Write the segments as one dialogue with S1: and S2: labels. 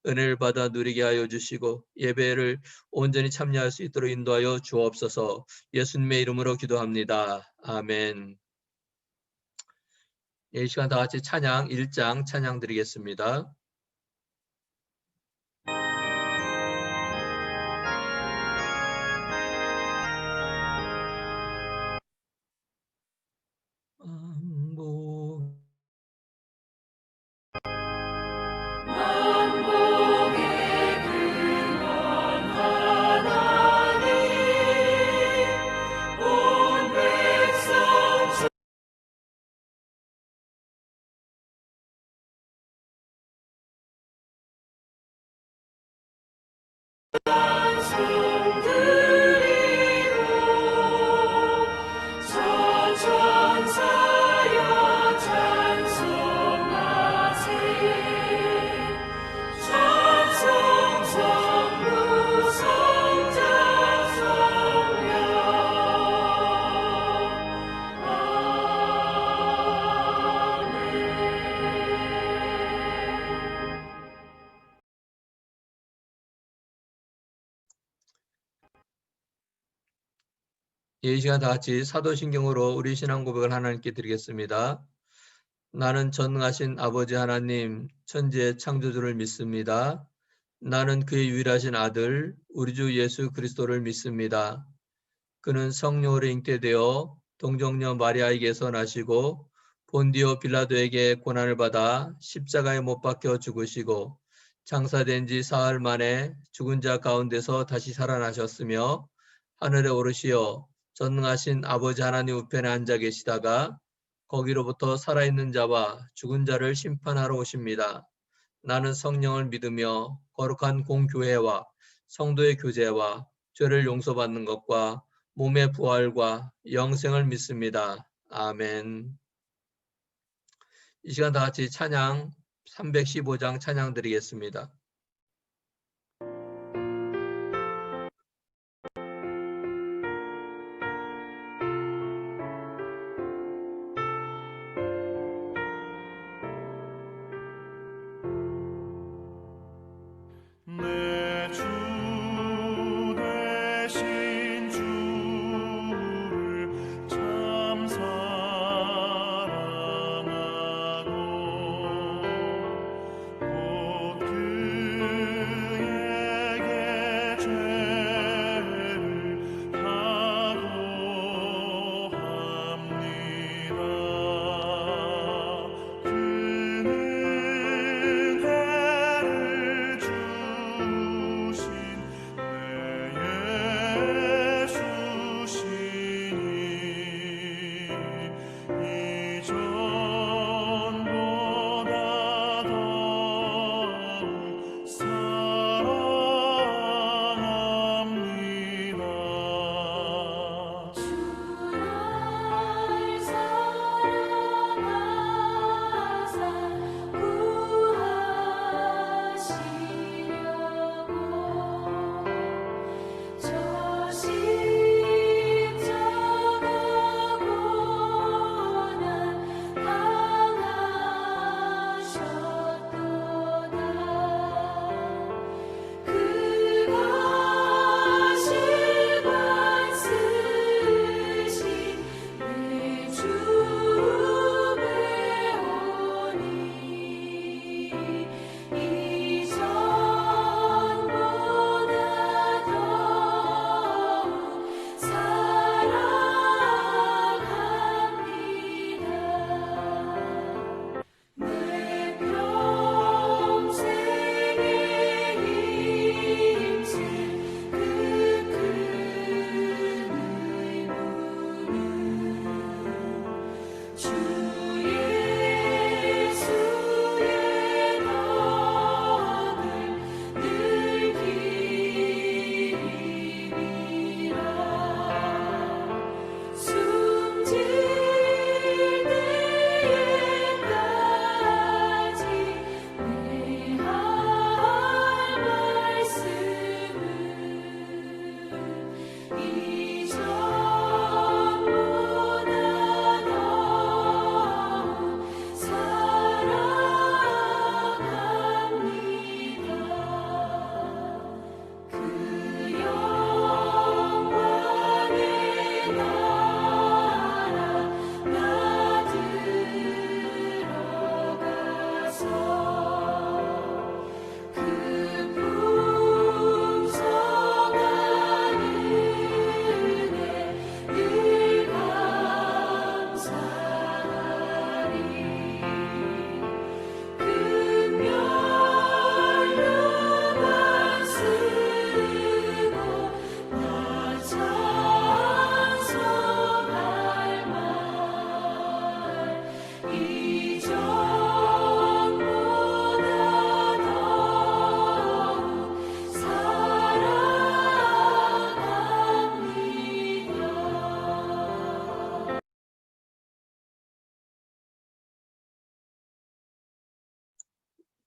S1: 은혜를 받아 누리게 하여 주시고 예배를 온전히 참여할 수 있도록 인도하여 주옵소서. 예수님의 이름으로 기도합니다. 아멘. 이 시간 다 같이 찬양 1장 찬양 드리겠습니다. 이 시간 다 같이 사도신경으로 우리 신앙 고백을 하나님께 드리겠습니다. 나는 전능하신 아버지 하나님, 천지의 창조주를 믿습니다. 나는 그의 유일하신 아들, 우리 주 예수 그리스도를 믿습니다. 그는 성령으로 잉태되어 동정녀 마리아에게서 나시고 본디오 빌라도에게 고난을 받아 십자가에 못 박혀 죽으시고 장사된 지 사흘 만에 죽은 자 가운데서 다시 살아나셨으며 하늘에 오르시어 전능하신 아버지 하나님 우편에 앉아 계시다가 거기로부터 살아있는 자와 죽은 자를 심판하러 오십니다. 나는 성령을 믿으며 거룩한 공교회와 성도의 교제와 죄를 용서받는 것과 몸의 부활과 영생을 믿습니다. 아멘. 이 시간 다 같이 찬양 315장 찬양 드리겠습니다.
S2: 그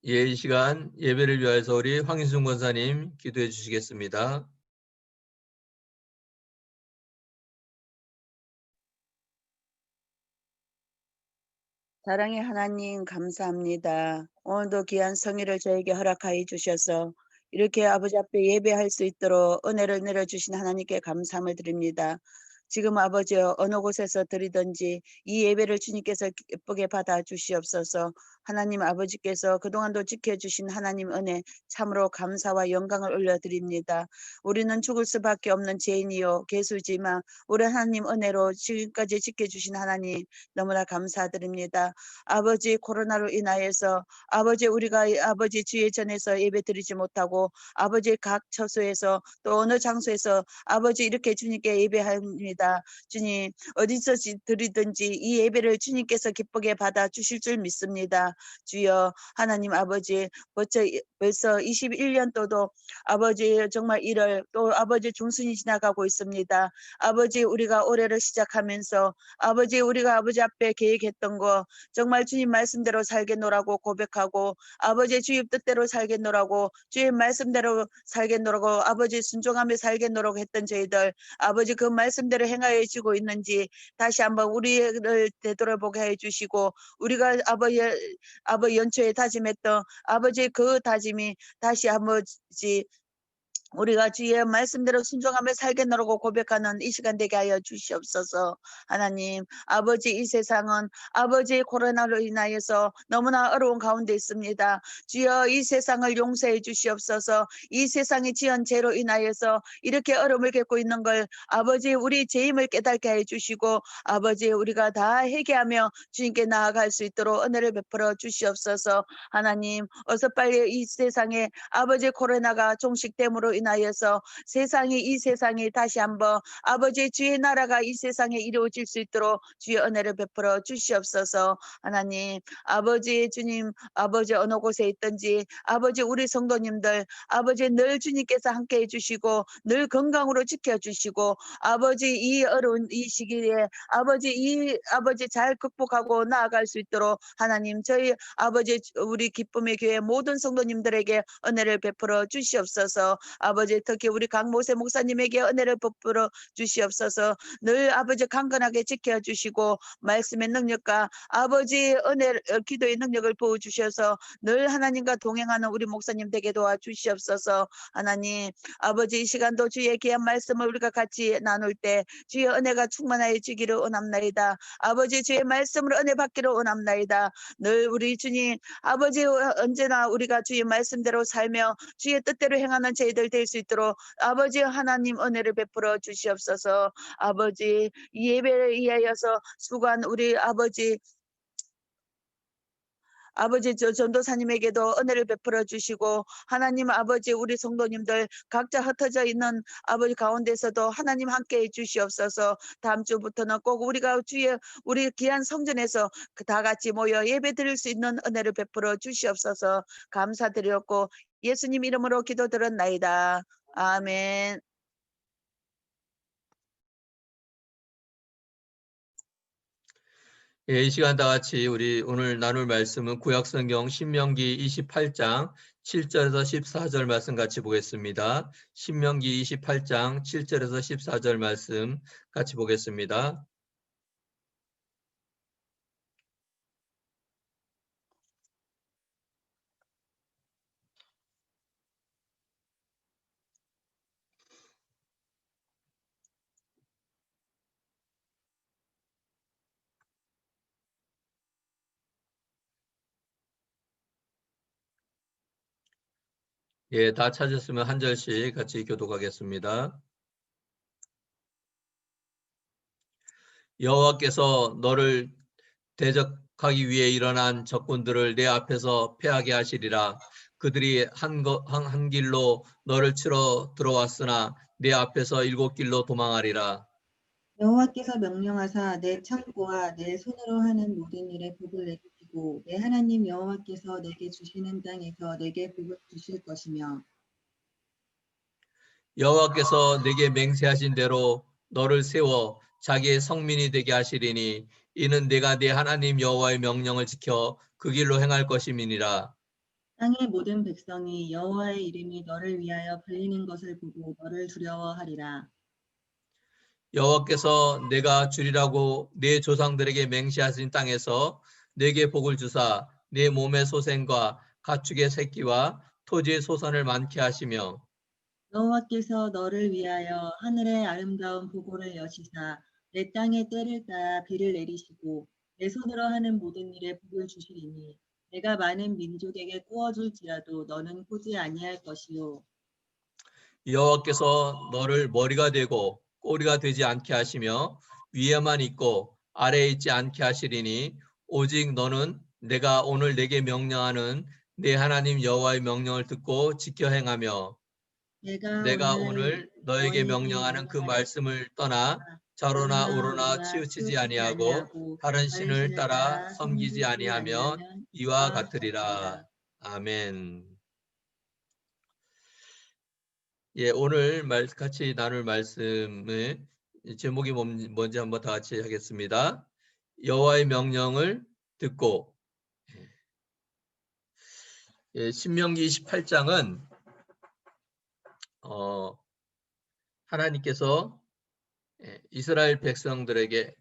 S1: 예, 이 시간 예배를 위하여서 우리 황인순 권사님 기도해 주시겠습니다.
S2: 사랑의 하나님 감사합니다. 오늘도 귀한 성의를 저에게 허락하여 주셔서 이렇게 아버지 앞에 예배할 수 있도록 은혜를 내려주신 하나님께 감사함을 드립니다. 지금 아버지 어느 곳에서 드리든지 이 예배를 주님께서 기쁘게 받아 주시옵소서. 하나님 아버지께서 그동안도 지켜주신 하나님 은혜 참으로 감사와 영광을 올려드립니다. 우리는 죽을 수밖에 없는 죄인이요 괴수지만 우리 하나님 은혜로 지금까지 지켜주신 하나님 너무나 감사드립니다. 아버지 코로나로 인하여서 아버지 우리가 아버지 주의 전에서 예배 드리지 못하고 아버지 각 처소에서 또 어느 장소에서 아버지 이렇게 주님께 예배합니다. 주님 어디서 드리든지 이 예배를 주님께서 기쁘게 받아 주실 줄 믿습니다. 주여 하나님 아버지 벌써 21년도도 아버지 정말 1월 또 아버지 중순이 지나가고 있습니다. 아버지 우리가 올해를 시작하면서 아버지 우리가 아버지 앞에 계획했던 거 정말 주님 말씀대로 살겠노라고 고백하고 아버지 주님 뜻대로 살겠노라고 주님 말씀대로 살겠노라고 아버지 순종하며 살겠노라고 했던 저희들 아버지 그 말씀대로 행하여 주고 있는지 다시 한번 우리를 되돌아보게 해 주시고 우리가 아버지 연초에 다짐했던 아버지 그 다짐이 다시 아버지 우리가 주의 말씀대로 순종하며 살겠노라고 고백하는 이 시간 되게 하여 주시옵소서. 하나님 아버지 이 세상은 아버지 코로나로 인하여서 너무나 어려운 가운데 있습니다. 주여 이 세상을 용서해 주시옵소서. 이 세상이 지은 죄로 인하여서 이렇게 어려움을 겪고 있는 걸 아버지 우리 죄임을 깨닫게 해 주시고 아버지 우리가 다 회개하며 주님께 나아갈 수 있도록 은혜를 베풀어 주시옵소서. 하나님 어서 빨리 이 세상에 아버지 코로나가 종식됨으로 인하여서 이 세상이 다시 한번 아버지 주의 나라가 이 세상에 이루어질 수 있도록 주의 은혜를 베풀어 주시옵소서. 하나님 아버지 주님 아버지 어느 곳에 있든지 아버지 우리 성도님들 아버지 늘 주님께서 함께 해주시고 늘 건강으로 지켜주시고 아버지 이 어려운 이 시기에 아버지 잘 극복하고 나아갈 수 있도록 하나님 저희 아버지 우리 기쁨의 교회 모든 성도님들에게 은혜를 베풀어 주시옵소서. 아버지 특히 우리 강모세 목사님에게 은혜를 베풀어 주시옵소서. 늘 아버지 강건하게 지켜주시고 말씀의 능력과 아버지 기도의 능력을 부어주셔서 늘 하나님과 동행하는 우리 목사님 되게 도와주시옵소서. 하나님 아버지 이 시간도 주의 귀한 말씀을 우리가 같이 나눌 때 주의 은혜가 충만하여 지기를 원합나이다. 아버지 주의 말씀으로 은혜 받기를 원합나이다. 늘 우리 주님 아버지 언제나 우리가 주의 말씀대로 살며 주의 뜻대로 행하는 저희들 될 수 있도록 아버지 하나님 은혜를 베풀어 주시옵소서. 아버지 이 예배를 위하여서 수고한 우리 아버지 저 전도사님에게도 은혜를 베풀어 주시고 하나님 아버지 우리 성도님들 각자 흩어져 있는 아버지 가운데서도 하나님 함께 해 주시옵소서. 다음 주부터는 꼭 우리가 우리 귀한 성전에서 다 같이 모여 예배 드릴 수 있는 은혜를 베풀어 주시옵소서. 감사드렸고 예수님 이름으로 기도드렸나이다. 아멘.
S1: 예, 이 시간 다 같이 우리 오늘 나눌 말씀은 구약성경 신명기 28장 7절에서 14절 말씀 같이 보겠습니다. 신명기 28장 7절에서 14절 말씀 같이 보겠습니다. 예, 다 찾았으면 한 절씩 같이 교독하겠습니다. 여호와께서 너를 대적하기 위해 일어난 적군들을 내 앞에서 패하게 하시리라. 그들이 한 길로 너를 치러 들어왔으나 내 앞에서 7길로 도망하리라.
S3: 여호와께서 명령하사 내 창고와 내 손으로 하는 모든 일에 복을 내리시고 내 하나님 여호와께서 내게 주시는 땅에서 내게 복을 주실 것이며
S1: 여호와께서 내게 맹세하신 대로 너를 세워 자기의 성민이 되게 하시리니 이는 내가 내 하나님 여호와의 명령을 지켜 그 길로 행할 것임이니라.
S3: 땅의 모든 백성이 여호와의 이름이 너를 위하여 불리는 것을 보고 너를 두려워하리라.
S1: 여호와께서 내가 주리라고 내 조상들에게 맹세하신 땅에서 내게 복을 주사 내 몸의 소생과 가축의 새끼와 토지의 소산을 많게 하시며
S3: 여호와께서 너를 위하여 하늘의 아름다운 보고를 여시사 내 땅에 때를 따라 비를 내리시고 내 손으로 하는 모든 일에 복을 주시리니 내가 많은 민족에게 꾸어줄지라도 너는 꾸지 아니할 것이요.
S1: 여호와께서 너를 머리가 되고 꼬리가 되지 않게 하시며 위에만 있고 아래에 있지 않게 하시리니 오직 너는 내가 오늘 내게 명령하는 내 하나님 여호와의 명령을 듣고 지켜 행하며 내가 오늘 너에게
S3: 너희에게
S1: 명령하는 그
S3: 명령하는
S1: 말씀을 떠나 좌로나
S3: 좌로나
S1: 우로나
S3: 우로나
S1: 치우치지
S3: 치우치지
S1: 아니하고
S3: 아니하고
S1: 다른
S3: 다른
S1: 신을
S3: 신을
S1: 따라
S3: 따라
S1: 섬기지
S3: 섬기지
S1: 아니하면
S3: 아니하면
S1: 이와
S3: 이와
S1: 같으리라.
S3: 같으리라.
S1: 아멘. 예, 오늘 같이 나눌 말씀의 제목이 뭔지 한번 다 같이 하겠습니다. 여호와의 명령을 듣고. 예, 신명기 28장은 하나님께서 이스라엘 백성들에게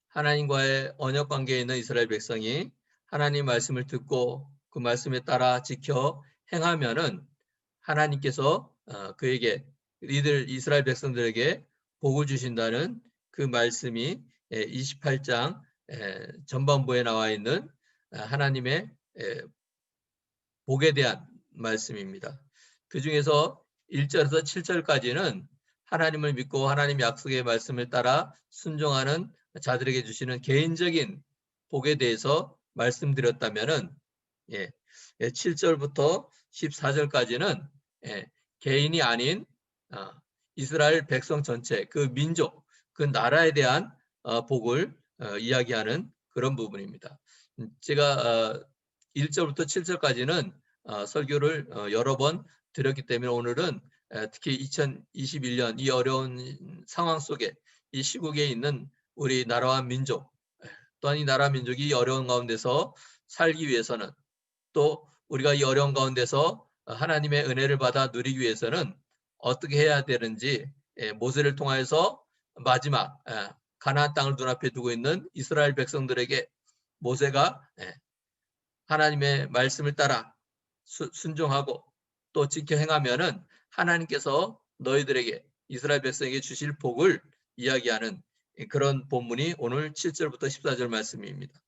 S1: 하나님과의 언약 관계에 있는 이스라엘 백성이 하나님 말씀을 듣고 그 말씀에 따라 지켜 행하면은 하나님께서 그에게 이들 이스라엘 백성들에게 복을 주신다는 그 말씀이 28장 전반부에 나와 있는 하나님의 복에 대한 말씀입니다. 그 중에서 1절에서 7절까지는 하나님을 믿고 하나님 약속의 말씀을 따라 순종하는 자들에게 주시는 개인적인 복에 대해서 말씀드렸다면은 7절부터 14절까지는 개인이 아닌 이스라엘 백성 전체 그 민족 그 나라에 대한 복을 이야기하는 그런 부분입니다. 제가 1절부터 7절까지는 설교를 여러 번 드렸기 때문에 오늘은 특히 2021년 이 어려운 상황 속에 이 시국에 있는 우리 나라와 민족 또한 이 나라 민족이 어려운 가운데서 살기 위해서는 또 우리가 이 어려운 가운데서 하나님의 은혜를 받아 누리기 위해서는 어떻게 해야 되는지 모세를 통하여서 마지막 가나안 땅을 눈앞에 두고 있는 이스라엘 백성들에게 모세가 하나님의 말씀을 따라 순종하고 또 지켜 행하면은 하나님께서 너희들에게 이스라엘 백성에게 주실 복을 이야기하는 그런 본문이 오늘 7절부터 14절 말씀입니다.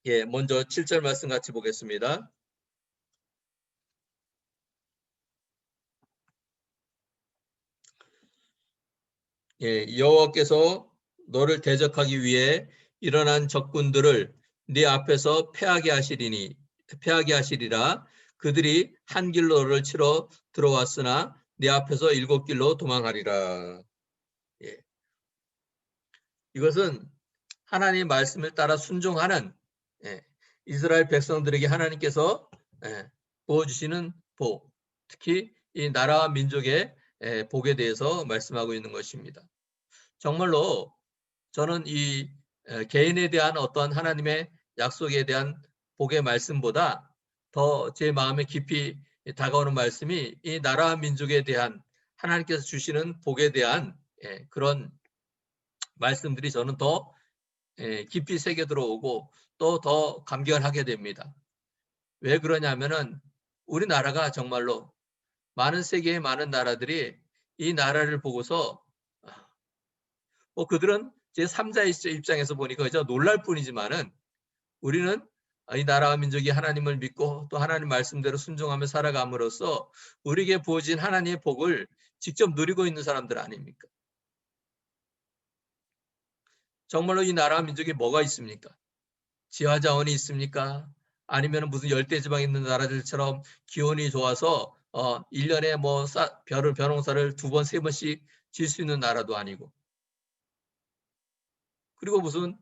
S1: 예, 먼저 7절 말씀 같이 보겠습니다. 예, 여호와께서 너를 대적하기 위해 일어난 적군들을 네 앞에서 패하게 하시리라. 그들이 한 길로 너를 치러 들어왔으나 네 앞에서 7길로 도망하리라. 예. 이것은 하나님의 말씀을 따라 순종하는 이스라엘 백성들에게 하나님께서 부어주시는 복, 특히 이 나라와 민족의 복에 대해서 말씀하고 있는 것입니다. 정말로 저는 이 개인에 대한 어떤 하나님의 약속에 대한 복의 말씀보다 더 제 마음에 깊이 다가오는 말씀이 이 나라와 민족에 대한 하나님께서 주시는 복에 대한 그런 말씀들이 저는 더 깊이 새겨 들어오고 또 더 감격을 하게 됩니다. 왜 그러냐면은 우리나라가 정말로 많은 세계의 많은 나라들이 이 나라를 보고서 그들은 제 3자의 입장에서 보니까 그저 놀랄 뿐이지만은 우리는 이 나라와 민족이 하나님을 믿고 또 하나님 말씀대로 순종하며 살아감으로써 우리에게 부어진 하나님의 복을 직접 누리고 있는 사람들 아닙니까? 정말로 이 나라와 민족에 뭐가 있습니까? 지하자원이 있습니까? 아니면 무슨 열대지방에 있는 나라들처럼 기온이 좋아서 1년에 뭐 벼농사를 2번, 3번씩 질 수 있는 나라도 아니고 그리고 무슨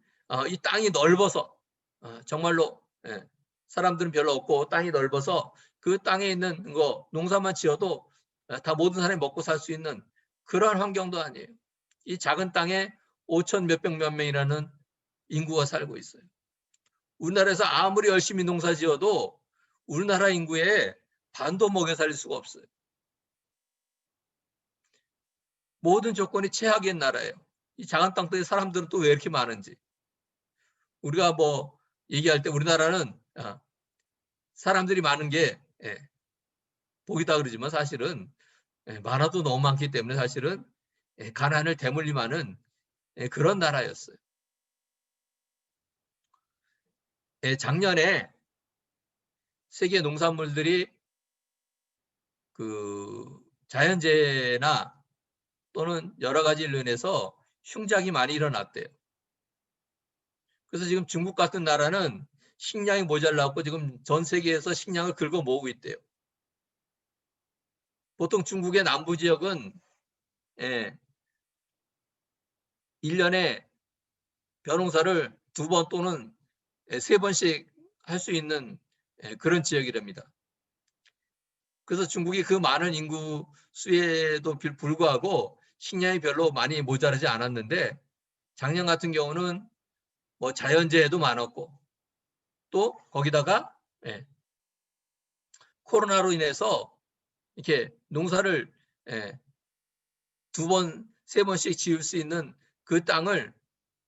S1: 이 땅이 넓어서 정말로 사람들은 별로 없고 땅이 넓어서 그 땅에 있는 거 농사만 지어도 다 모든 사람이 먹고 살 수 있는 그러한 환경도 아니에요. 이 작은 땅에 5천 몇백 몇 명이라는 인구가 살고 있어요. 우리나라에서 아무리 열심히 농사 지어도 우리나라 인구의 반도 먹여 살릴 수가 없어요. 모든 조건이 최악인 나라예요. 이 작은 땅덩이 사람들은 또 왜 이렇게 많은지. 우리가 뭐 얘기할 때 우리나라는 사람들이 많은 게 복이다 그러지만 사실은 많아도 너무 많기 때문에 사실은 가난을 대물림하는 그런 나라였어요. 작년에 세계 농산물들이 그 자연재해나 또는 여러 가지 일로 인해서 흉작이 많이 일어났대요. 그래서 지금 중국 같은 나라는 식량이 모자라고 지금 전 세계에서 식량을 긁어 모으고 있대요. 보통 중국의 남부 지역은 1년에 벼농사를 2번 또는 3번씩 할 수 있는 그런 지역이랍니다. 그래서 중국이 그 많은 인구 수에도 불구하고 식량이 별로 많이 모자라지 않았는데 작년 같은 경우는 뭐 자연재해도 많았고 또 거기다가 코로나로 인해서 이렇게 농사를 2번, 3번씩 지을 수 있는 그 땅을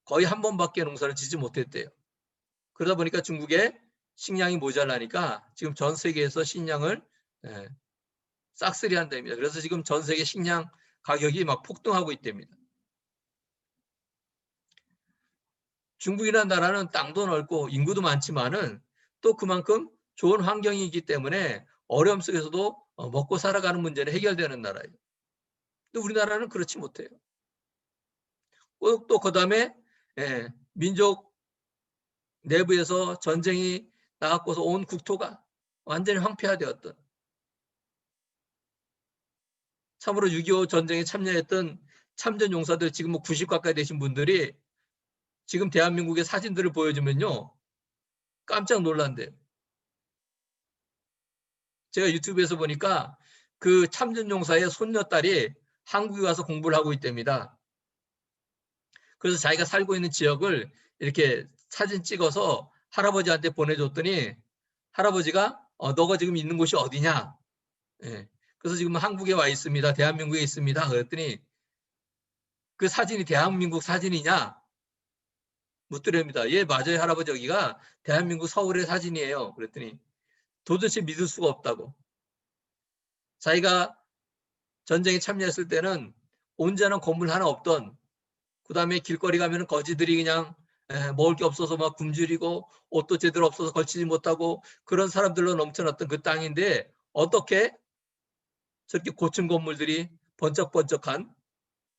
S1: 거의 한 번밖에 농사를 짓지 못했대요. 그러다 보니까 중국에 식량이 모자라니까 지금 전 세계에서 식량을 싹쓸이 한답니다. 그래서 지금 전 세계 식량 가격이 막 폭등하고 있답니다. 중국이라는 나라는 땅도 넓고 인구도 많지만은 또 그만큼 좋은 환경이기 때문에 어려움 속에서도 먹고 살아가는 문제는 해결되는 나라예요. 근데 우리나라는 그렇지 못해요. 또 그다음에 민족 내부에서 전쟁이 나갖고서 온 국토가 완전히 황폐화되었던, 참으로 6.25 전쟁에 참여했던 참전 용사들 지금 뭐 90 가까이 되신 분들이 지금 대한민국의 사진들을 보여주면요 깜짝 놀란대요. 제가 유튜브에서 보니까 그 참전 용사의 손녀딸이 한국에 와서 공부를 하고 있답니다. 그래서 자기가 살고 있는 지역을 이렇게 사진 찍어서 할아버지한테 보내줬더니 할아버지가 너가 지금 있는 곳이 어디냐? 그래서 지금 한국에 와 있습니다. 대한민국에 있습니다. 그랬더니 그 사진이 대한민국 사진이냐? 묻더랍니다. 예, 맞아요, 할아버지. 여기가 대한민국 서울의 사진이에요. 그랬더니 도대체 믿을 수가 없다고. 자기가 전쟁에 참여했을 때는 온전한 건물 하나 없던, 그 다음에 길거리 가면 거지들이 그냥 먹을 게 없어서 막 굶주리고 옷도 제대로 없어서 걸치지 못하고 그런 사람들로 넘쳐났던 그 땅인데 어떻게 저렇게 고층 건물들이 번쩍번쩍한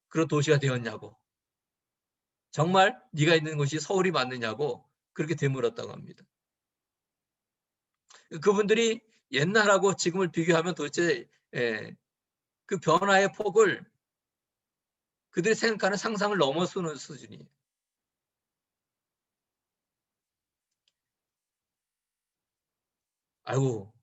S1: 그런 도시가 되었냐고. 정말 네가 있는 곳이 서울이 맞느냐고 그렇게 되물었다고 합니다. 그분들이 옛날하고 지금을 비교하면 도대체 그 변화의 폭을 그들이 생각하는 상상을 넘어서는 수준이에요. 아이고,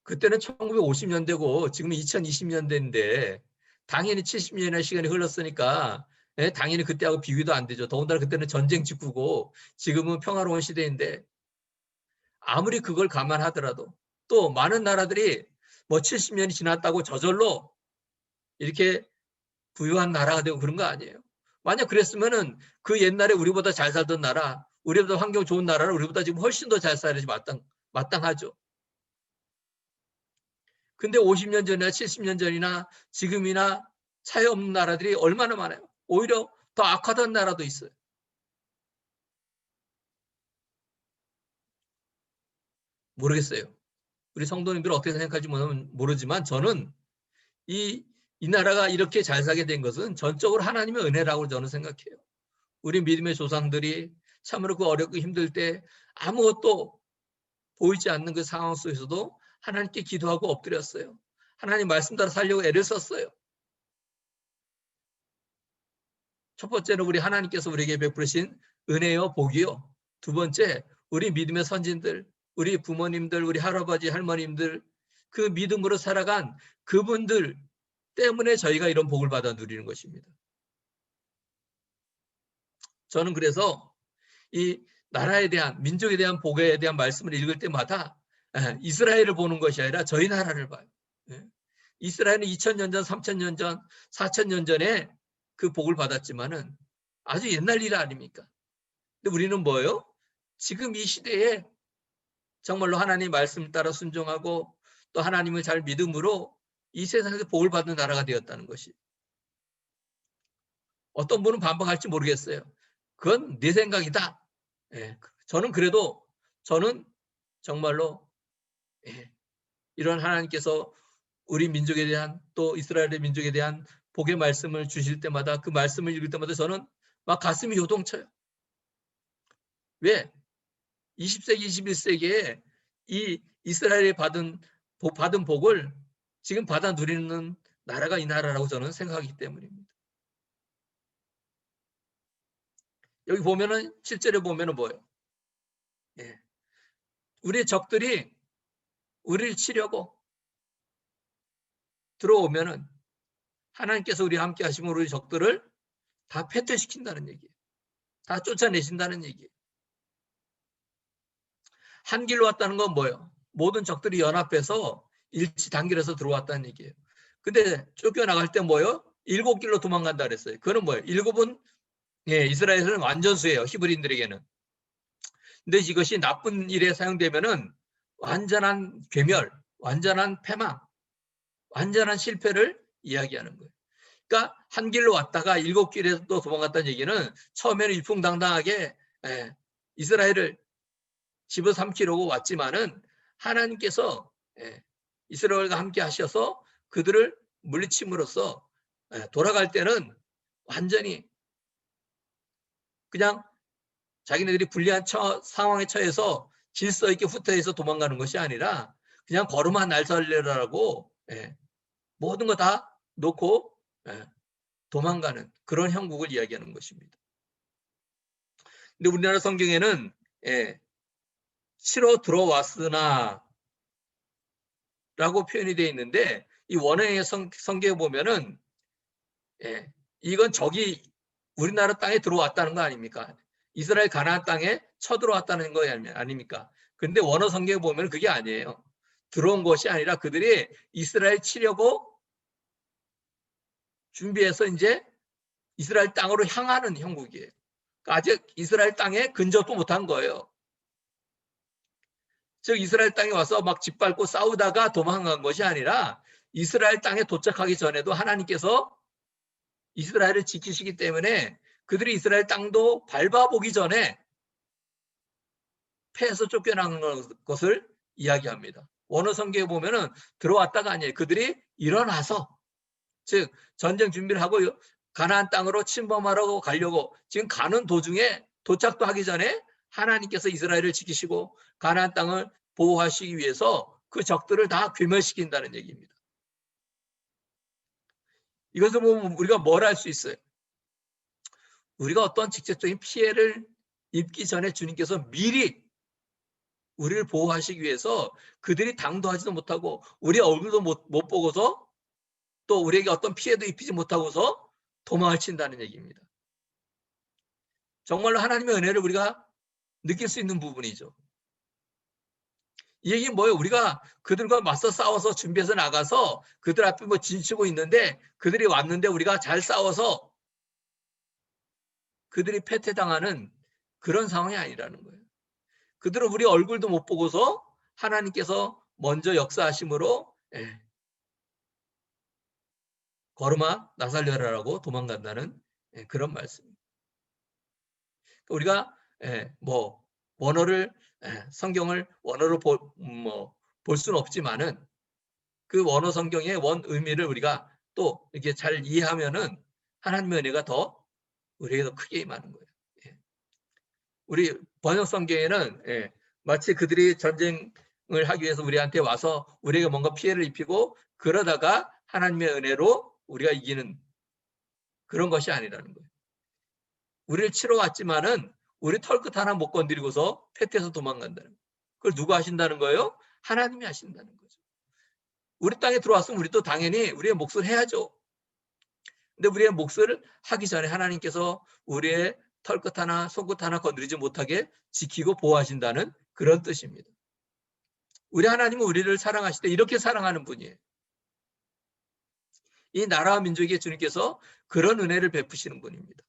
S1: 그때는 1950년대고 지금 2020년대인데 당연히 70년의 시간이 흘렀으니까 당연히 그때하고 비교도 안 되죠. 더군다나 그때는 전쟁 직후고 지금은 평화로운 시대인데 아무리 그걸 감안하더라도 또 많은 나라들이 뭐 70년이 지났다고 저절로 이렇게 부유한 나라가 되고 그런 거 아니에요. 만약 그랬으면은 그 옛날에 우리보다 잘 살던 나라, 우리보다 환경 좋은 나라는 우리보다 지금 훨씬 더 잘 살아야지 마땅하죠. 근데 50년 전이나 70년 전이나 지금이나 차이 없는 나라들이 얼마나 많아요. 오히려 더 악화된 나라도 있어요. 모르겠어요. 우리 성도님들 어떻게 생각할지 모르지만 저는 이 나라가 이렇게 잘 살게 된 것은 전적으로 하나님의 은혜라고 저는 생각해요. 우리 믿음의 조상들이 참으로 그 어렵고 힘들 때 아무것도 보이지 않는 그 상황 속에서도 하나님께 기도하고 엎드렸어요. 하나님 말씀 따라 살려고 애를 썼어요. 첫 번째는 우리 하나님께서 우리에게 베푸신 은혜요 복이요. 두 번째 우리 믿음의 선진들, 우리 부모님들, 우리 할아버지 할머님들 그 믿음으로 살아간 그분들 때문에 저희가 이런 복을 받아 누리는 것입니다. 저는 그래서 이 나라에 대한 민족에 대한 복에 대한 말씀을 읽을 때마다 이스라엘을 보는 것이 아니라 저희 나라를 봐요. 예. 이스라엘은 2000년 전, 3000년 전, 4000년 전에 그 복을 받았지만은 아주 옛날 일 아닙니까? 근데 우리는 뭐예요? 지금 이 시대에 정말로 하나님 말씀을 따라 순종하고 또 하나님을 잘 믿음으로 이 세상에서 복을 받는 나라가 되었다는 것이. 어떤 분은 반박할지 모르겠어요. 그건 내 생각이다. 예, 저는 그래도 저는 정말로 이런 하나님께서 우리 민족에 대한 또 이스라엘의 민족에 대한 복의 말씀을 주실 때마다 그 말씀을 읽을 때마다 저는 막 가슴이 요동쳐요. 왜? 20세기, 21세기에 이 이스라엘이 받은 복을 지금 받아 누리는 나라가 이 나라라고 저는 생각하기 때문입니다. 여기 보면은 7절에 보면은 뭐예요? 예. 우리의 적들이 우리를 치려고 들어오면은 하나님께서 우리와 함께 하시면 우리 적들을 다 패퇴시킨다는 얘기예요. 다 쫓아내신다는 얘기예요. 한 길로 왔다는 건 뭐예요? 모든 적들이 연합해서 일치 단결해서 들어왔다는 얘기예요. 근데 쫓겨나갈 때 뭐예요? 7길로 도망간다 그랬어요. 그거는 뭐예요? 7은 이스라엘은 완전수예요. 히브리인들에게는. 근데 이것이 나쁜 일에 사용되면은 완전한 괴멸, 완전한 패망, 완전한 실패를 이야기하는 거예요. 그러니까 한 길로 왔다가 7길에서 또 도망갔다는 얘기는 처음에는 일풍당당하게 이스라엘을 집어삼키려고 왔지만은 하나님께서 이스라엘과 함께 하셔서 그들을 물리침으로써 돌아갈 때는 완전히 그냥 자기네들이 불리한 상황에 처해서 질서 있게 후퇴해서 도망가는 것이 아니라 그냥 걸음만 날 살려라고 모든 거 다 놓고 도망가는 그런 형국을 이야기하는 것입니다. 근데 우리나라 성경에는 치러 들어왔으나 라고 표현이 되어 있는데 이 원어의 성경에 보면은 이건 적이 우리나라 땅에 들어왔다는 거 아닙니까? 이스라엘 가나안 땅에 쳐들어왔다는 거 아닙니까? 근데 원어 성경에 보면 그게 아니에요. 들어온 것이 아니라 그들이 이스라엘 치려고 준비해서 이제 이스라엘 땅으로 향하는 형국이에요. 아직 이스라엘 땅에 근접도 못한 거예요. 즉 이스라엘 땅에 와서 막 짓밟고 싸우다가 도망간 것이 아니라 이스라엘 땅에 도착하기 전에도 하나님께서 이스라엘을 지키시기 때문에 그들이 이스라엘 땅도 밟아보기 전에 패해서 쫓겨나는 것을 이야기합니다. 원어 성경에 보면은 들어왔다가 아니에요. 그들이 일어나서 즉 전쟁 준비를 하고 가나안 땅으로 침범하러 가려고 지금 가는 도중에 도착도 하기 전에 하나님께서 이스라엘을 지키시고 가나안 땅을 보호하시기 위해서 그 적들을 다 괴멸시킨다는 얘기입니다. 이것을 보면 우리가 뭘 알 수 있어요? 우리가 어떤 직접적인 피해를 입기 전에 주님께서 미리 우리를 보호하시기 위해서 그들이 당도하지도 못하고 우리 얼굴도 못 보고서 또 우리에게 어떤 피해도 입히지 못하고서 도망을 친다는 얘기입니다. 정말로 하나님의 은혜를 우리가 느낄 수 있는 부분이죠. 이 얘기는 뭐예요? 우리가 그들과 맞서 싸워서 준비해서 나가서 그들 앞에 뭐 진치고 있는데 그들이 왔는데 우리가 잘 싸워서 그들이 패퇴당하는 그런 상황이 아니라는 거예요. 그들은 우리 얼굴도 못 보고서 하나님께서 먼저 역사하심으로 걸음아 나 살려라라고 도망간다는 그런 말씀입니다. 우리가 뭐 원어를 성경을 원어로 볼 수는 없지만은 그 원어 성경의 원 의미를 우리가 또 이렇게 잘 이해하면은 하나님의 은혜가 더 우리에게 더 크게 임하는 거예요. 우리 번역 성경에는 마치 그들이 전쟁을 하기 위해서 우리한테 와서 우리에게 뭔가 피해를 입히고 그러다가 하나님의 은혜로 우리가 이기는 그런 것이 아니라는 거예요. 우리를 치러 왔지만은 우리 털끝 하나 못 건드리고서 패퇴해서 도망간다는 거예요. 그걸 누가 하신다는 거예요? 하나님이 하신다는 거죠. 우리 땅에 들어왔으면 우리도 당연히 우리의 몫을 해야죠. 근데 우리의 몫을 하기 전에 하나님께서 우리의 털끝 하나, 손끝 하나 건드리지 못하게 지키고 보호하신다는 그런 뜻입니다. 우리 하나님은 우리를 사랑하실 때 이렇게 사랑하는 분이에요. 이 나라와 민족에게 주님께서 그런 은혜를 베푸시는 분입니다.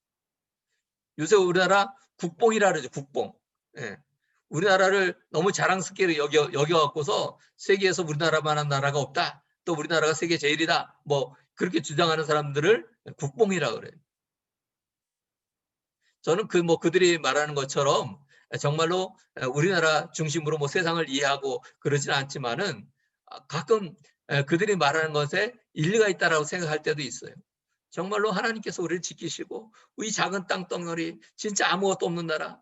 S1: 요새 우리나라 국뽕이라 그러죠. 국뽕. 예. 우리나라를 너무 자랑스럽게 여겨갖고서 세계에서 우리나라만한 나라가 없다. 또 우리나라가 세계 제일이다. 뭐 그렇게 주장하는 사람들을 국뽕이라 그래요. 저는 그들이 말하는 것처럼 정말로 우리나라 중심으로 뭐 세상을 이해하고 그러지는 않지만은 가끔 그들이 말하는 것에 일리가 있다라고 생각할 때도 있어요. 정말로 하나님께서 우리를 지키시고 이 작은 땅덩어리 진짜 아무것도 없는 나라,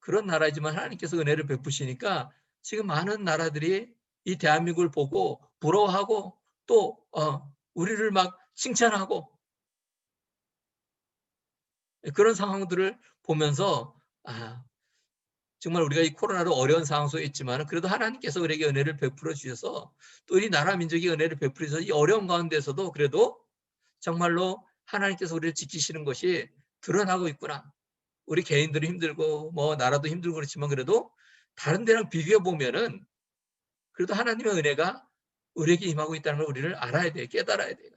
S1: 그런 나라이지만 하나님께서 은혜를 베푸시니까 지금 많은 나라들이 이 대한민국을 보고 부러워하고 또 우리를 막 칭찬하고 그런 상황들을 보면서 정말 우리가 이 코로나로 어려운 상황 속에 있지만 그래도 하나님께서 우리에게 은혜를 베풀어 주셔서 또 우리 나라 민족이 은혜를 베풀어 주셔서 이 어려운 가운데서도 그래도 정말로 하나님께서 우리를 지키시는 것이 드러나고 있구나. 우리 개인들이 힘들고 뭐 나라도 힘들고 그렇지만 그래도 다른 데랑 비교해 보면은 그래도 하나님의 은혜가 우리에게 임하고 있다는 걸 우리를 알아야 돼, 깨달아야 돼.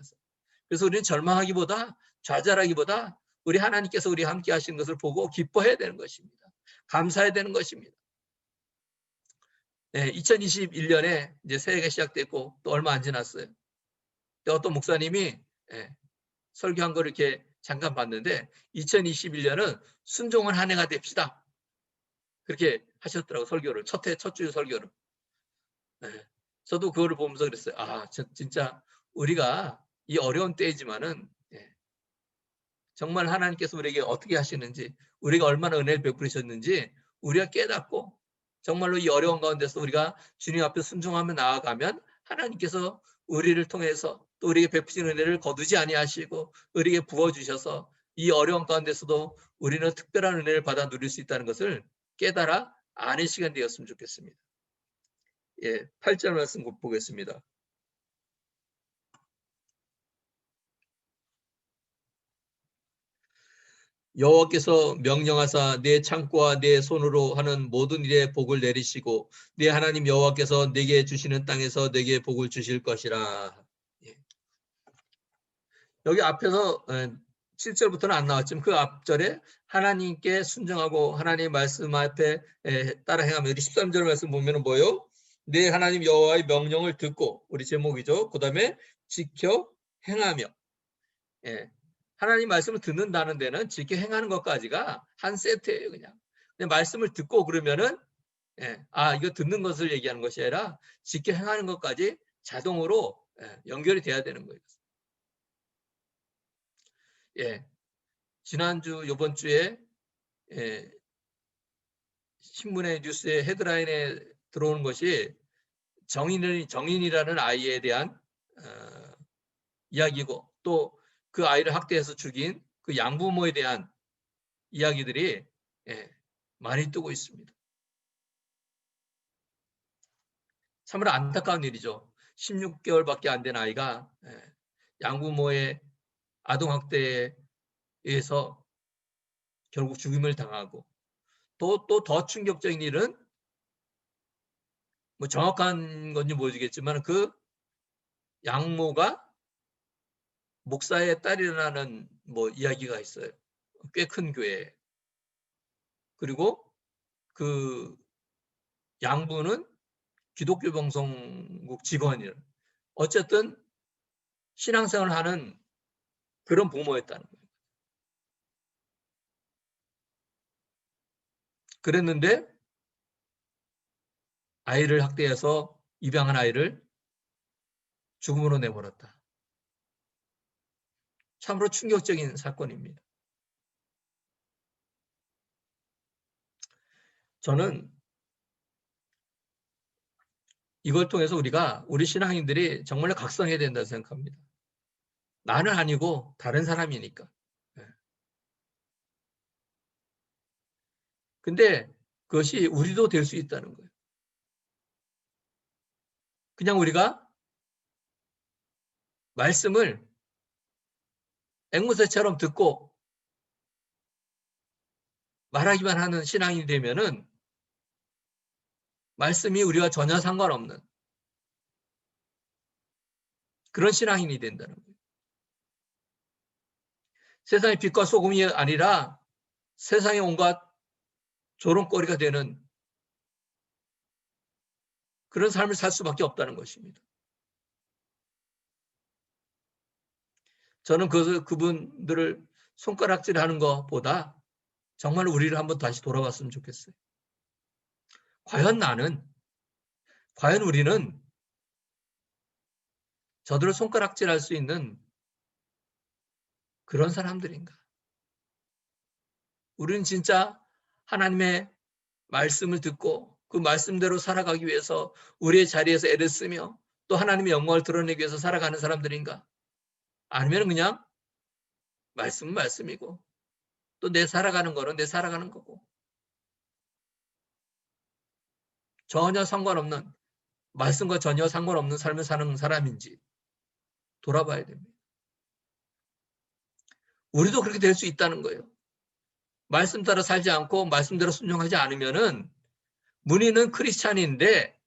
S1: 그래서 우리는 절망하기보다 좌절하기보다 우리 하나님께서 우리와 함께 하신 것을 보고 기뻐해야 되는 것입니다. 감사해야 되는 것입니다. 네, 2021년에 이제 새해가 시작됐고 또 얼마 안 지났어요. 어떤 목사님이 설교한 걸 이렇게 잠깐 봤는데 2021년은 순종한 한 해가 됩시다. 그렇게 하셨더라고, 설교를. 첫 주 설교를. 네, 저도 그거를 보면서 그랬어요. 진짜 우리가 이 어려운 때이지만은 정말 하나님께서 우리에게 어떻게 하시는지, 우리가 얼마나 은혜를 베푸셨는지 우리가 깨닫고 정말로 이 어려운 가운데서 우리가 주님 앞에 순종하며 나아가면 하나님께서 우리를 통해서 또 우리에게 베푸신 은혜를 거두지 아니하시고 우리에게 부어주셔서 이 어려운 가운데서도 우리는 특별한 은혜를 받아 누릴 수 있다는 것을 깨달아 아는 시간 되었으면 좋겠습니다. 8절 말씀 보겠습니다. 여호와께서 명령하사 내 창고와 내 손으로 하는 모든 일에 복을 내리시고 내 하나님 여호와께서 내게 주시는 땅에서 내게 복을 주실 것이라. 여기 앞에서 7절부터는 안 나왔지만 그 앞절에 하나님께 순종하고 하나님의 말씀 앞에 따라 행하며, 우리 13절 말씀 보면은 뭐요? 내 하나님 여호와의 명령을 듣고, 우리 제목이죠. 그 다음에 지켜 행하며. 하나님 말씀을 듣는다는 데는 지켜 행하는 것까지가 한 세트예요. 그냥 말씀을 듣고 그러면은 이거 듣는 것을 얘기하는 것이 아니라 지켜 행하는 것까지 자동으로 연결이 돼야 되는 거예요. 지난주 이번 주에 신문의 뉴스에 헤드라인에 들어오는 것이 정인이라는 아이에 대한 이야기고, 또 그 아이를 학대해서 죽인 그 양부모에 대한 이야기들이 많이 뜨고 있습니다. 참으로 안타까운 일이죠. 16개월밖에 안 된 아이가 양부모의 아동학대에 의해서 결국 죽임을 당하고, 또 더 충격적인 일은 뭐 정확한 건지 모르겠지만 그 양모가 목사의 딸이라는 뭐 이야기가 있어요. 꽤 큰 교회. 그리고 그 양부는 기독교 방송국 직원이에요. 어쨌든 신앙생활을 하는 그런 부모였다는 거예요. 그랬는데 아이를 학대해서 입양한 아이를 죽음으로 내버렸다. 참으로 충격적인 사건입니다. 저는 이걸 통해서 우리 신앙인들이 정말로 각성해야 된다고 생각합니다. 나는 아니고 다른 사람이니까. 근데 그것이 우리도 될 수 있다는 거예요. 그냥 우리가 말씀을 앵무새처럼 듣고 말하기만 하는 신앙인이 되면은 말씀이 우리와 전혀 상관없는 그런 신앙인이 된다는 거예요. 세상의 빛과 소금이 아니라 세상의 온갖 조롱거리가 되는 그런 삶을 살 수밖에 없다는 것입니다. 저는 그분들을 손가락질하는 것보다 정말 우리를 한번 다시 돌아봤으면 좋겠어요. 과연 우리는 저들을 손가락질할 수 있는 그런 사람들인가? 우리는 진짜 하나님의 말씀을 듣고 그 말씀대로 살아가기 위해서 우리의 자리에서 애를 쓰며 또 하나님의 영광을 드러내기 위해서 살아가는 사람들인가? 아니면 그냥 말씀은 말씀이고 또 내 살아가는 거는 내 살아가는 거고 전혀 상관없는 말씀과 전혀 상관없는 삶을 사는 사람인지 돌아봐야 됩니다. 우리도 그렇게 될 수 있다는 거예요. 말씀 따라 살지 않고 말씀대로 순종하지 않으면은 문의는 크리스찬인데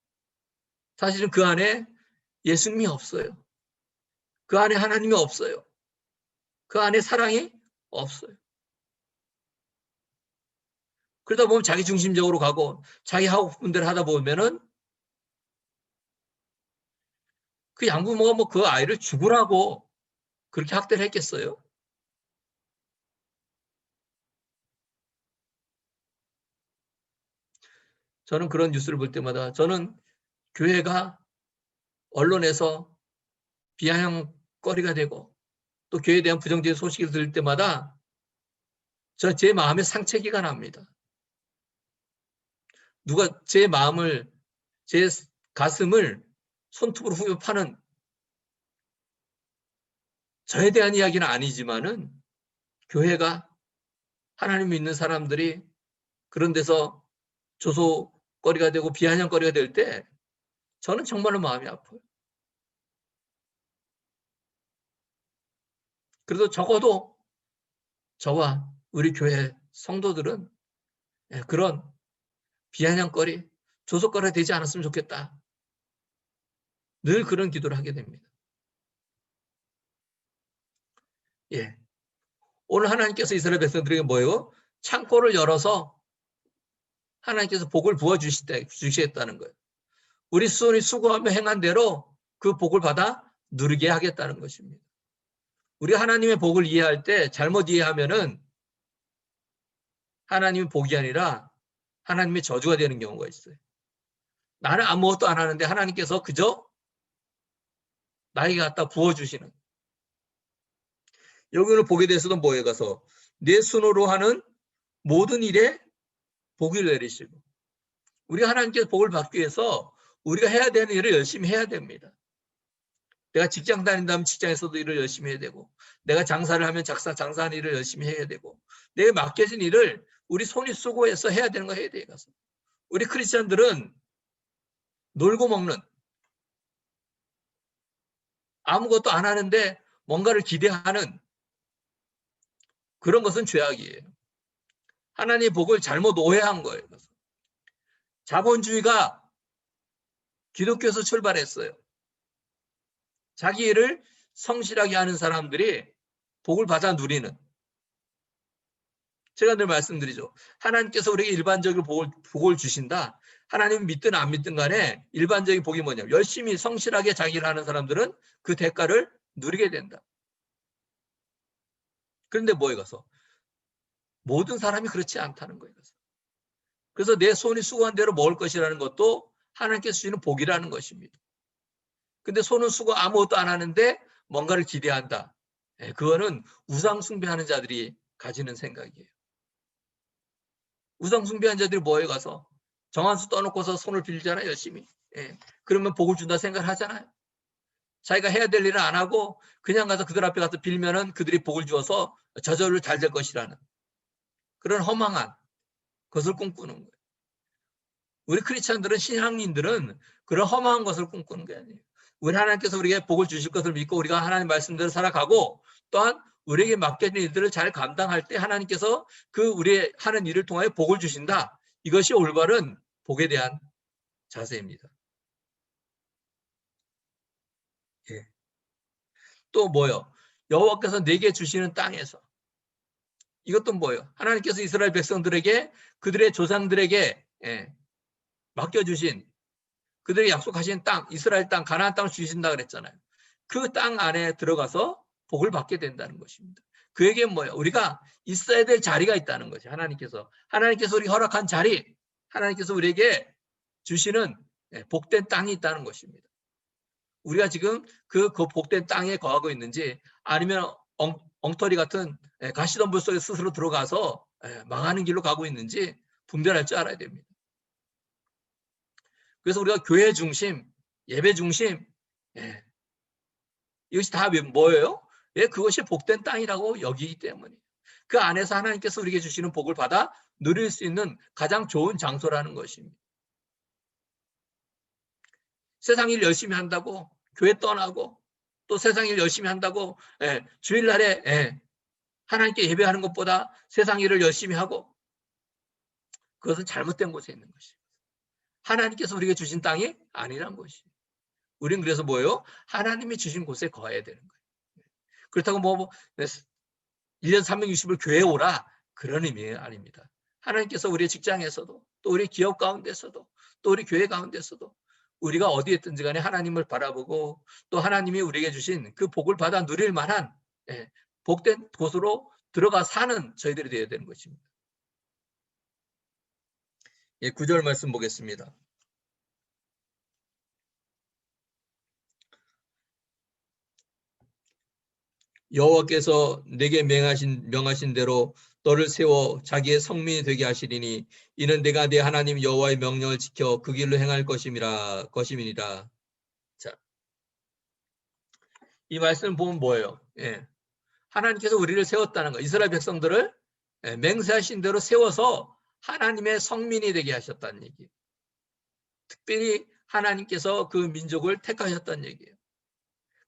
S1: 사실은 그 안에 예수님이 없어요. 그 안에 하나님이 없어요. 그 안에 사랑이 없어요. 그러다 보면 자기 중심적으로 가고 자기 하고 싶은 대로 하다 보면은 그 양부모가 뭐 그 아이를 죽으라고 그렇게 학대를 했겠어요? 저는 그런 뉴스를 볼 때마다 저는 교회가 언론에서 비아냥거리가 되고 또 교회에 대한 부정적인 소식을 들을 때마다 제 마음에 상처기가 납니다. 누가 제 마음을, 제 가슴을 손톱으로 후벼 파는 저에 대한 이야기는 아니지만은 교회가 하나님 믿는 사람들이 그런 데서 조소거리가 되고 비아냥거리가 될 때 저는 정말로 마음이 아파요. 그래도 적어도 저와 우리 교회 성도들은 그런 비아냥거리, 조소거리가 되지 않았으면 좋겠다. 늘 그런 기도를 하게 됩니다. 예. 오늘 하나님께서 이스라엘 백성들에게 뭐예요? 창고를 열어서 하나님께서 복을 부어 주시겠다는 거예요. 우리 손이 수고하며 행한 대로 그 복을 받아 누리게 하겠다는 것입니다. 우리 하나님의 복을 이해할 때 잘못 이해하면은 하나님의 복이 아니라 하나님의 저주가 되는 경우가 있어요. 나는 아무것도 안 하는데 하나님께서 그저 나에게 갖다 부어주시는. 여기는 복에 대해서도 뭐에 가서 내 손으로 하는 모든 일에 복을 내리시고 우리가 하나님께서 복을 받기 위해서 우리가 해야 되는 일을 열심히 해야 됩니다. 내가 직장 다닌다면 직장에서도 일을 열심히 해야 되고 내가 장사를 하면 장사하는 일을 열심히 해야 되고 내가 맡겨진 일을 우리 손이 수고해서 해야 되는 거 해야 돼요. 가서. 우리 크리스천들은 놀고 먹는 아무것도 안 하는데 뭔가를 기대하는 그런 것은 죄악이에요. 하나님의 복을 잘못 오해한 거예요. 그래서. 자본주의가 기독교에서 출발했어요. 자기 일을 성실하게 하는 사람들이 복을 받아 누리는. 제가 늘 말씀드리죠. 하나님께서 우리에게 일반적으로 복을 주신다. 하나님 믿든 안 믿든 간에 일반적인 복이 뭐냐면 열심히 성실하게 자기 일을 하는 사람들은 그 대가를 누리게 된다. 그런데 뭐에 가서? 모든 사람이 그렇지 않다는 거예요. 그래서 내 손이 수고한 대로 먹을 것이라는 것도 하나님께서 주시는 복이라는 것입니다. 근데 손은 수고 아무것도 안 하는데 뭔가를 기대한다. 그거는 우상 숭배하는 자들이 가지는 생각이에요. 우상 숭배하는 자들이 뭐에 가서 정한수 떠놓고서 손을 빌잖아요. 열심히. 그러면 복을 준다 생각을 하잖아요. 자기가 해야 될 일은 안 하고 그냥 가서 그들 앞에 가서 빌면은 그들이 복을 주어서 저절로 잘 될 것이라는 그런 허망한 것을 꿈꾸는 거예요. 우리 크리스찬들은 신앙인들은 그런 허망한 것을 꿈꾸는 게 아니에요. 우리 하나님께서 우리에게 복을 주실 것을 믿고 우리가 하나님 말씀대로 살아가고 또한 우리에게 맡겨진 일들을 잘 감당할 때 하나님께서 그 우리 하는 일을 통하여 복을 주신다. 이것이 올바른 복에 대한 자세입니다. 예. 또 뭐요? 여호와께서 내게 주시는 땅에서. 이것도 뭐예요? 하나님께서 이스라엘 백성들에게 그들의 조상들에게 맡겨주신 그들이 약속하신 땅, 이스라엘 땅, 가나안 땅을 주신다 그랬잖아요. 그 땅 안에 들어가서 복을 받게 된다는 것입니다. 그 얘기는 뭐예요? 우리가 있어야 될 자리가 있다는 거죠. 하나님께서 우리 허락한 자리, 하나님께서 우리에게 주시는 복된 땅이 있다는 것입니다. 우리가 지금 그 복된 땅에 거하고 있는지 아니면 엉터리 같은 가시덤불 속에 스스로 들어가서 망하는 길로 가고 있는지 분별할 줄 알아야 됩니다. 그래서 우리가 교회 중심, 예배 중심, 이것이 다 뭐예요? 그것이 복된 땅이라고 여기기 때문에 그 안에서 하나님께서 우리에게 주시는 복을 받아 누릴 수 있는 가장 좋은 장소라는 것입니다. 세상 일 열심히 한다고 교회 떠나고 또 세상 일 열심히 한다고 주일날에 하나님께 예배하는 것보다 세상 일을 열심히 하고 그것은 잘못된 곳에 있는 것입니다. 하나님께서 우리에게 주신 땅이 아니란 것이에요. 우리는 그래서 뭐예요? 하나님이 주신 곳에 거해야 되는 거예요. 그렇다고 1년 360일 교회에 오라 그런 의미는 아닙니다. 하나님께서 우리의 직장에서도 또 우리 기업 가운데서도 또 우리 교회 가운데서도 우리가 어디에 있든지 간에 하나님을 바라보고 또 하나님이 우리에게 주신 그 복을 받아 누릴 만한 복된 곳으로 들어가 사는 저희들이 되어야 되는 것입니다. 9절 말씀 보겠습니다. 여호와께서 내게 명하신 대로 너를 세워 자기의 성민이 되게 하시리니 이는 내가 내 하나님 여호와의 명령을 지켜 그 길로 행할 것임이니라. 자, 이 말씀을 보면 뭐예요? 하나님께서 우리를 세웠다는 거. 이스라엘 백성들을 맹세하신 대로 세워서 하나님의 성민이 되게 하셨다는 얘기예요. 특별히 하나님께서 그 민족을 택하셨다는 얘기예요.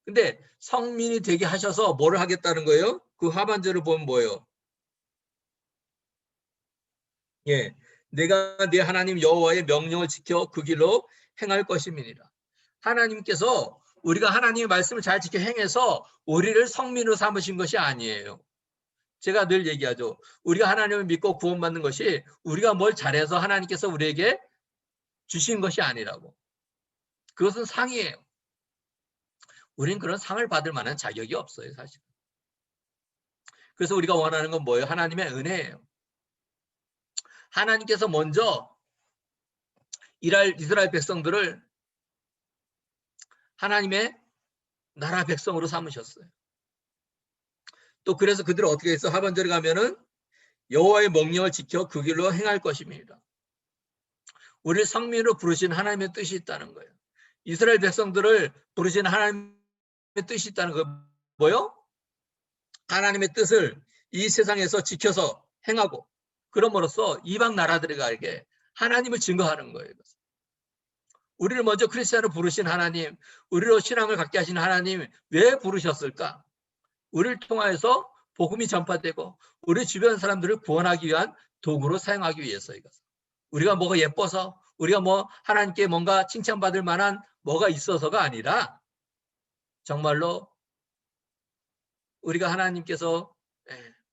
S1: 근데 성민이 되게 하셔서 뭐를 하겠다는 거예요? 그 하반절을 보면 뭐예요? 내가 내 하나님 여호와의 명령을 지켜 그 길로 행할 것임이니라. 하나님께서 우리가 하나님의 말씀을 잘 지켜 행해서 우리를 성민으로 삼으신 것이 아니에요. 제가 늘 얘기하죠. 우리가 하나님을 믿고 구원받는 것이 우리가 뭘 잘해서 하나님께서 우리에게 주신 것이 아니라고. 그것은 상이에요. 우리는 그런 상을 받을 만한 자격이 없어요, 사실. 그래서 우리가 원하는 건 뭐예요? 하나님의 은혜예요. 하나님께서 먼저 이스라엘 백성들을 하나님의 나라 백성으로 삼으셨어요. 또 그래서 그들을 어떻게 해서 하반절에 가면은 여호와의 명령을 지켜 그 길로 행할 것입니다. 우리를 성민으로 부르신 하나님의 뜻이 있다는 거예요. 이스라엘 백성들을 부르신 하나님의 뜻이 있다는 거 뭐요? 하나님의 뜻을 이 세상에서 지켜서 행하고 그럼으로써 이방 나라들에게 하나님을 증거하는 거예요. 우리를 먼저 크리스찬으로 부르신 하나님, 우리로 신앙을 갖게 하신 하나님 왜 부르셨을까? 우리를 통하여서 복음이 전파되고 우리 주변 사람들을 구원하기 위한 도구로 사용하기 위해서 이것은. 우리가 뭐가 예뻐서 우리가 하나님께 뭔가 칭찬받을 만한 뭐가 있어서가 아니라 정말로 우리가 하나님께서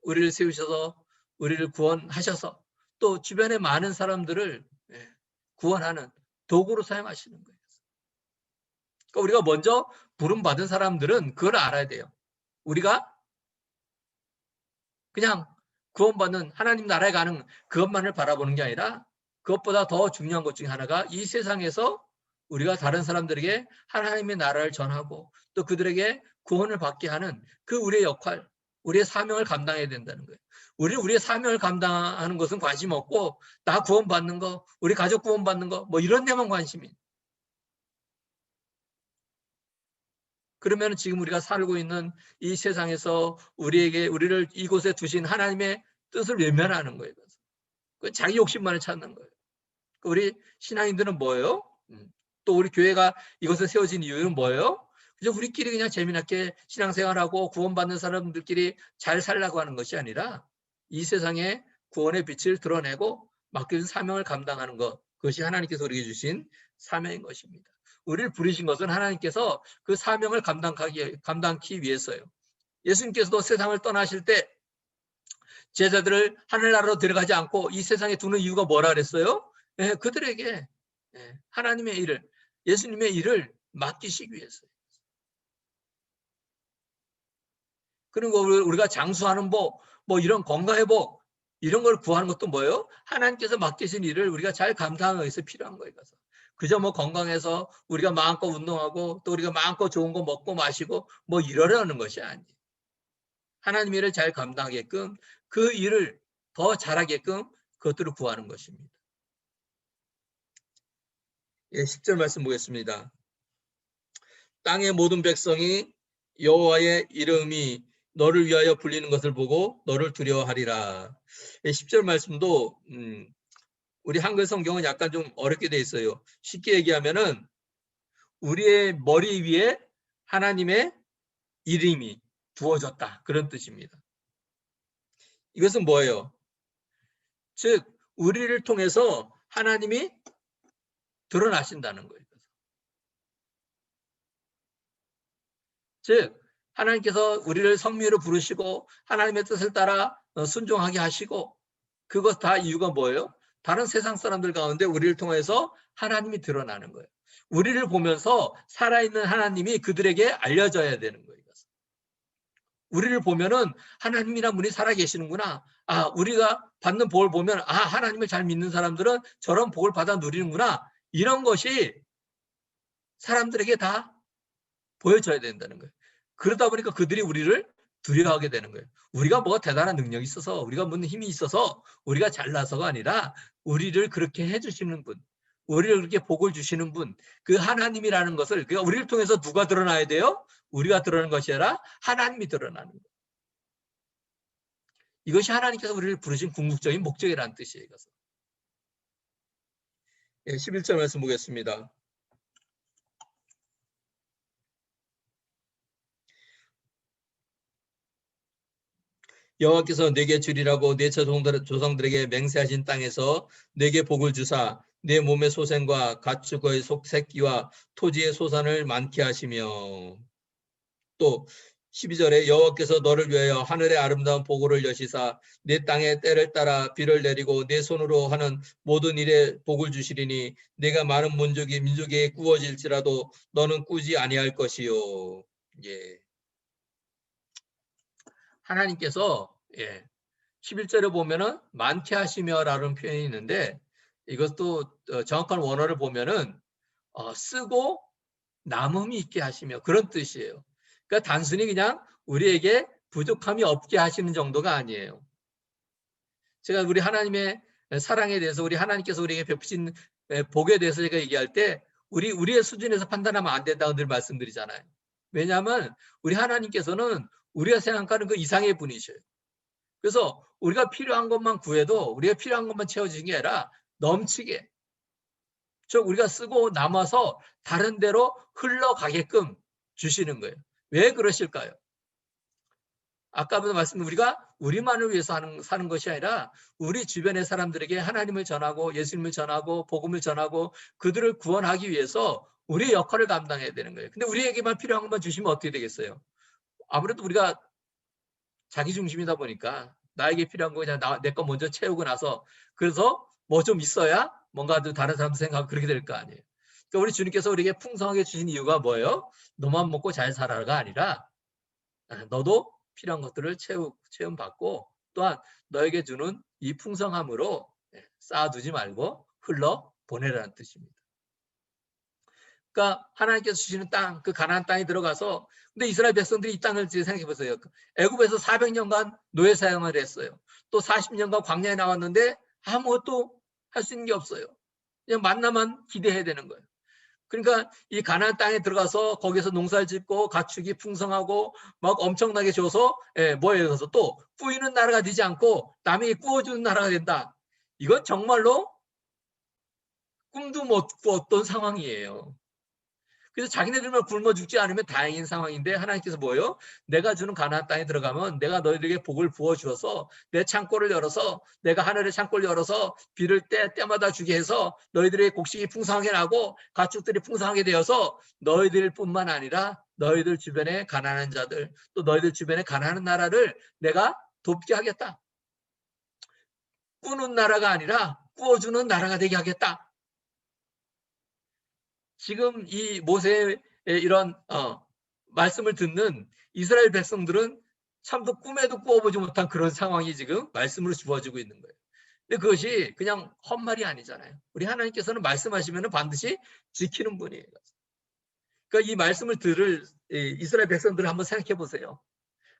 S1: 우리를 세우셔서 우리를 구원하셔서 또 주변의 많은 사람들을 구원하는 도구로 사용하시는 거예요. 그러니까 우리가 먼저 부름받은 사람들은 그걸 알아야 돼요. 우리가 그냥 구원받는 하나님 나라에 가는 그것만을 바라보는 게 아니라 그것보다 더 중요한 것 중에 하나가 이 세상에서 우리가 다른 사람들에게 하나님의 나라를 전하고 또 그들에게 구원을 받게 하는 그 우리의 역할, 우리의 사명을 감당해야 된다는 거예요. 우리는 우리의 사명을 감당하는 것은 관심 없고 나 구원받는 거, 우리 가족 구원받는 거 이런 데만 관심이. 그러면 지금 우리가 살고 있는 이 세상에서 우리를 이곳에 두신 하나님의 뜻을 외면하는 거예요. 자기 욕심만을 찾는 거예요. 우리 신앙인들은 뭐예요? 또 우리 교회가 이곳에 세워진 이유는 뭐예요? 그냥 우리끼리 그냥 재미나게 신앙생활하고 구원받는 사람들끼리 잘 살라고 하는 것이 아니라 이 세상에 구원의 빛을 드러내고 맡겨진 사명을 감당하는 것, 그것이 하나님께서 우리에게 주신 사명인 것입니다. 우리를 부르신 것은 하나님께서 그 사명을 감당하기 위해서요. 예수님께서도 세상을 떠나실 때 제자들을 하늘나라로 데려가지 않고 이 세상에 두는 이유가 뭐라 그랬어요? 예, 그들에게 하나님의 일을, 예수님의 일을 맡기시기 위해서요. 그리고 우리가 장수하는 복, 뭐 이런 건강회복 이런 걸 구하는 것도 뭐예요? 하나님께서 맡기신 일을 우리가 잘 감당하기 위해서 필요한 거예요. 그저 뭐 건강해서 우리가 마음껏 운동하고 또 우리가 마음껏 좋은 거 먹고 마시고 뭐 이러려는 것이 아니에요. 하나님의 일을 잘 감당하게끔 그 일을 더 잘하게끔 그것들을 구하는 것입니다. 10절 말씀 보겠습니다. 땅의 모든 백성이 여호와의 이름이 너를 위하여 불리는 것을 보고 너를 두려워하리라. 10절 말씀도 우리 한글 성경은 약간 좀 어렵게 돼 있어요. 쉽게 얘기하면은 우리의 머리 위에 하나님의 이름이 두어졌다. 그런 뜻입니다. 이것은 뭐예요? 즉 우리를 통해서 하나님이 드러나신다는 거예요. 즉 하나님께서 우리를 성미로 부르시고 하나님의 뜻을 따라 순종하게 하시고 그것 다 이유가 뭐예요? 다른 세상 사람들 가운데 우리를 통해서 하나님이 드러나는 거예요. 우리를 보면서 살아있는 하나님이 그들에게 알려져야 되는 거예요. 우리를 보면은 하나님이란 분이 살아계시는구나. 아, 우리가 받는 복을 보면 아, 하나님을 잘 믿는 사람들은 저런 복을 받아 누리는구나. 이런 것이 사람들에게 다 보여줘야 된다는 거예요. 그러다 보니까 그들이 우리를 두려워하게 되는 거예요. 우리가 뭐가 대단한 능력이 있어서 우리가 무슨 힘이 있어서 우리가 잘나서가 아니라 우리를 그렇게 해주시는 분, 우리를 그렇게 복을 주시는 분, 그 하나님이라는 것을 그러니까 우리를 통해서 누가 드러나야 돼요? 우리가 드러나는 것이 아니라 하나님이 드러나는 거예요. 이것이 하나님께서 우리를 부르신 궁극적인 목적이라는 뜻이에요. 11절 말씀 보겠습니다. 여호와께서 내게 주리라고 내 조상들에게 맹세하신 땅에서 내게 복을 주사 내 몸의 소생과 가축의 속새끼와 토지의 소산을 많게 하시며 또 12절에 여호와께서 너를 위하여 하늘의 아름다운 보고를 여시사 내 땅의 때를 따라 비를 내리고 내 손으로 하는 모든 일에 복을 주시리니 내가 많은 민족에 꾸어질지라도 너는 꾸지 아니할 것이요. 예. 하나님께서 11절에 보면은 많게 하시며라는 표현이 있는데 이것도 정확한 원어를 보면은 쓰고 남음이 있게 하시며 그런 뜻이에요. 그러니까 단순히 그냥 우리에게 부족함이 없게 하시는 정도가 아니에요. 제가 우리 하나님의 사랑에 대해서 우리 하나님께서 우리에게 베푸신 복에 대해서 제가 얘기할 때 우리의 수준에서 판단하면 안 된다고 늘 말씀드리잖아요. 왜냐하면 우리 하나님께서는 우리가 생각하는 그 이상의 분이셔요. 그래서 우리가 필요한 것만 구해도 우리가 필요한 것만 채워지는 게 아니라 넘치게 즉 우리가 쓰고 남아서 다른 데로 흘러가게끔 주시는 거예요. 왜 그러실까요? 아까부터 말씀드린 우리가 우리만을 위해서 사는 것이 아니라 우리 주변의 사람들에게 하나님을 전하고 예수님을 전하고 복음을 전하고 그들을 구원하기 위해서 우리의 역할을 감당해야 되는 거예요. 근데 우리에게만 필요한 것만 주시면 어떻게 되겠어요? 아무래도 우리가 자기중심이다 보니까 나에게 필요한 거 그냥 내 거 먼저 채우고 나서 그래서 뭐 좀 있어야 뭔가 다른 사람 생각하고 그렇게 될 거 아니에요. 그러니까 우리 주님께서 우리에게 풍성하게 주신 이유가 뭐예요? 너만 먹고 잘 살아가 아니라 너도 필요한 것들을 체험받고 또한 너에게 주는 이 풍성함으로 쌓아두지 말고 흘러 보내라는 뜻입니다. 그러니까 하나님께서 주시는 땅, 그 가나안 땅에 들어가서 근데 이스라엘 백성들이 이 땅을 생각해 보세요. 애굽에서 400년간 노예 사용을 했어요. 또 40년간 광야에 나왔는데 아무것도 할 수 있는 게 없어요. 그냥 만나만 기대해야 되는 거예요. 그러니까 이 가나안 땅에 들어가서 거기서 농사를 짓고 가축이 풍성하고 막 엄청나게 줘서 뭐예요? 그래서 또 꾸이는 나라가 되지 않고 남에게 꾸어주는 나라가 된다. 이건 정말로 꿈도 못 꾸었던 상황이에요. 그래서 자기네들만 굶어 죽지 않으면 다행인 상황인데 하나님께서 뭐예요? 내가 주는 가나안 땅에 들어가면 내가 너희들에게 복을 부어 주어서 내 창고를 열어서 내가 하늘의 창고를 열어서 비를 때마다 주게 해서 너희들의 곡식이 풍성하게 나고 가축들이 풍성하게 되어서 너희들뿐만 아니라 너희들 주변에 가난한 자들 또 너희들 주변에 가난한 나라를 내가 돕게 하겠다. 꾸는 나라가 아니라 꾸어주는 나라가 되게 하겠다. 지금 이 모세의 이런 말씀을 듣는 이스라엘 백성들은 참도 꿈에도 꾸어보지 못한 그런 상황이 지금 말씀으로 주어지고 있는 거예요. 근데 그것이 그냥 헛말이 아니잖아요. 우리 하나님께서는 말씀하시면 반드시 지키는 분이에요. 그러니까 이 말씀을 들을 이스라엘 백성들을 한번 생각해 보세요.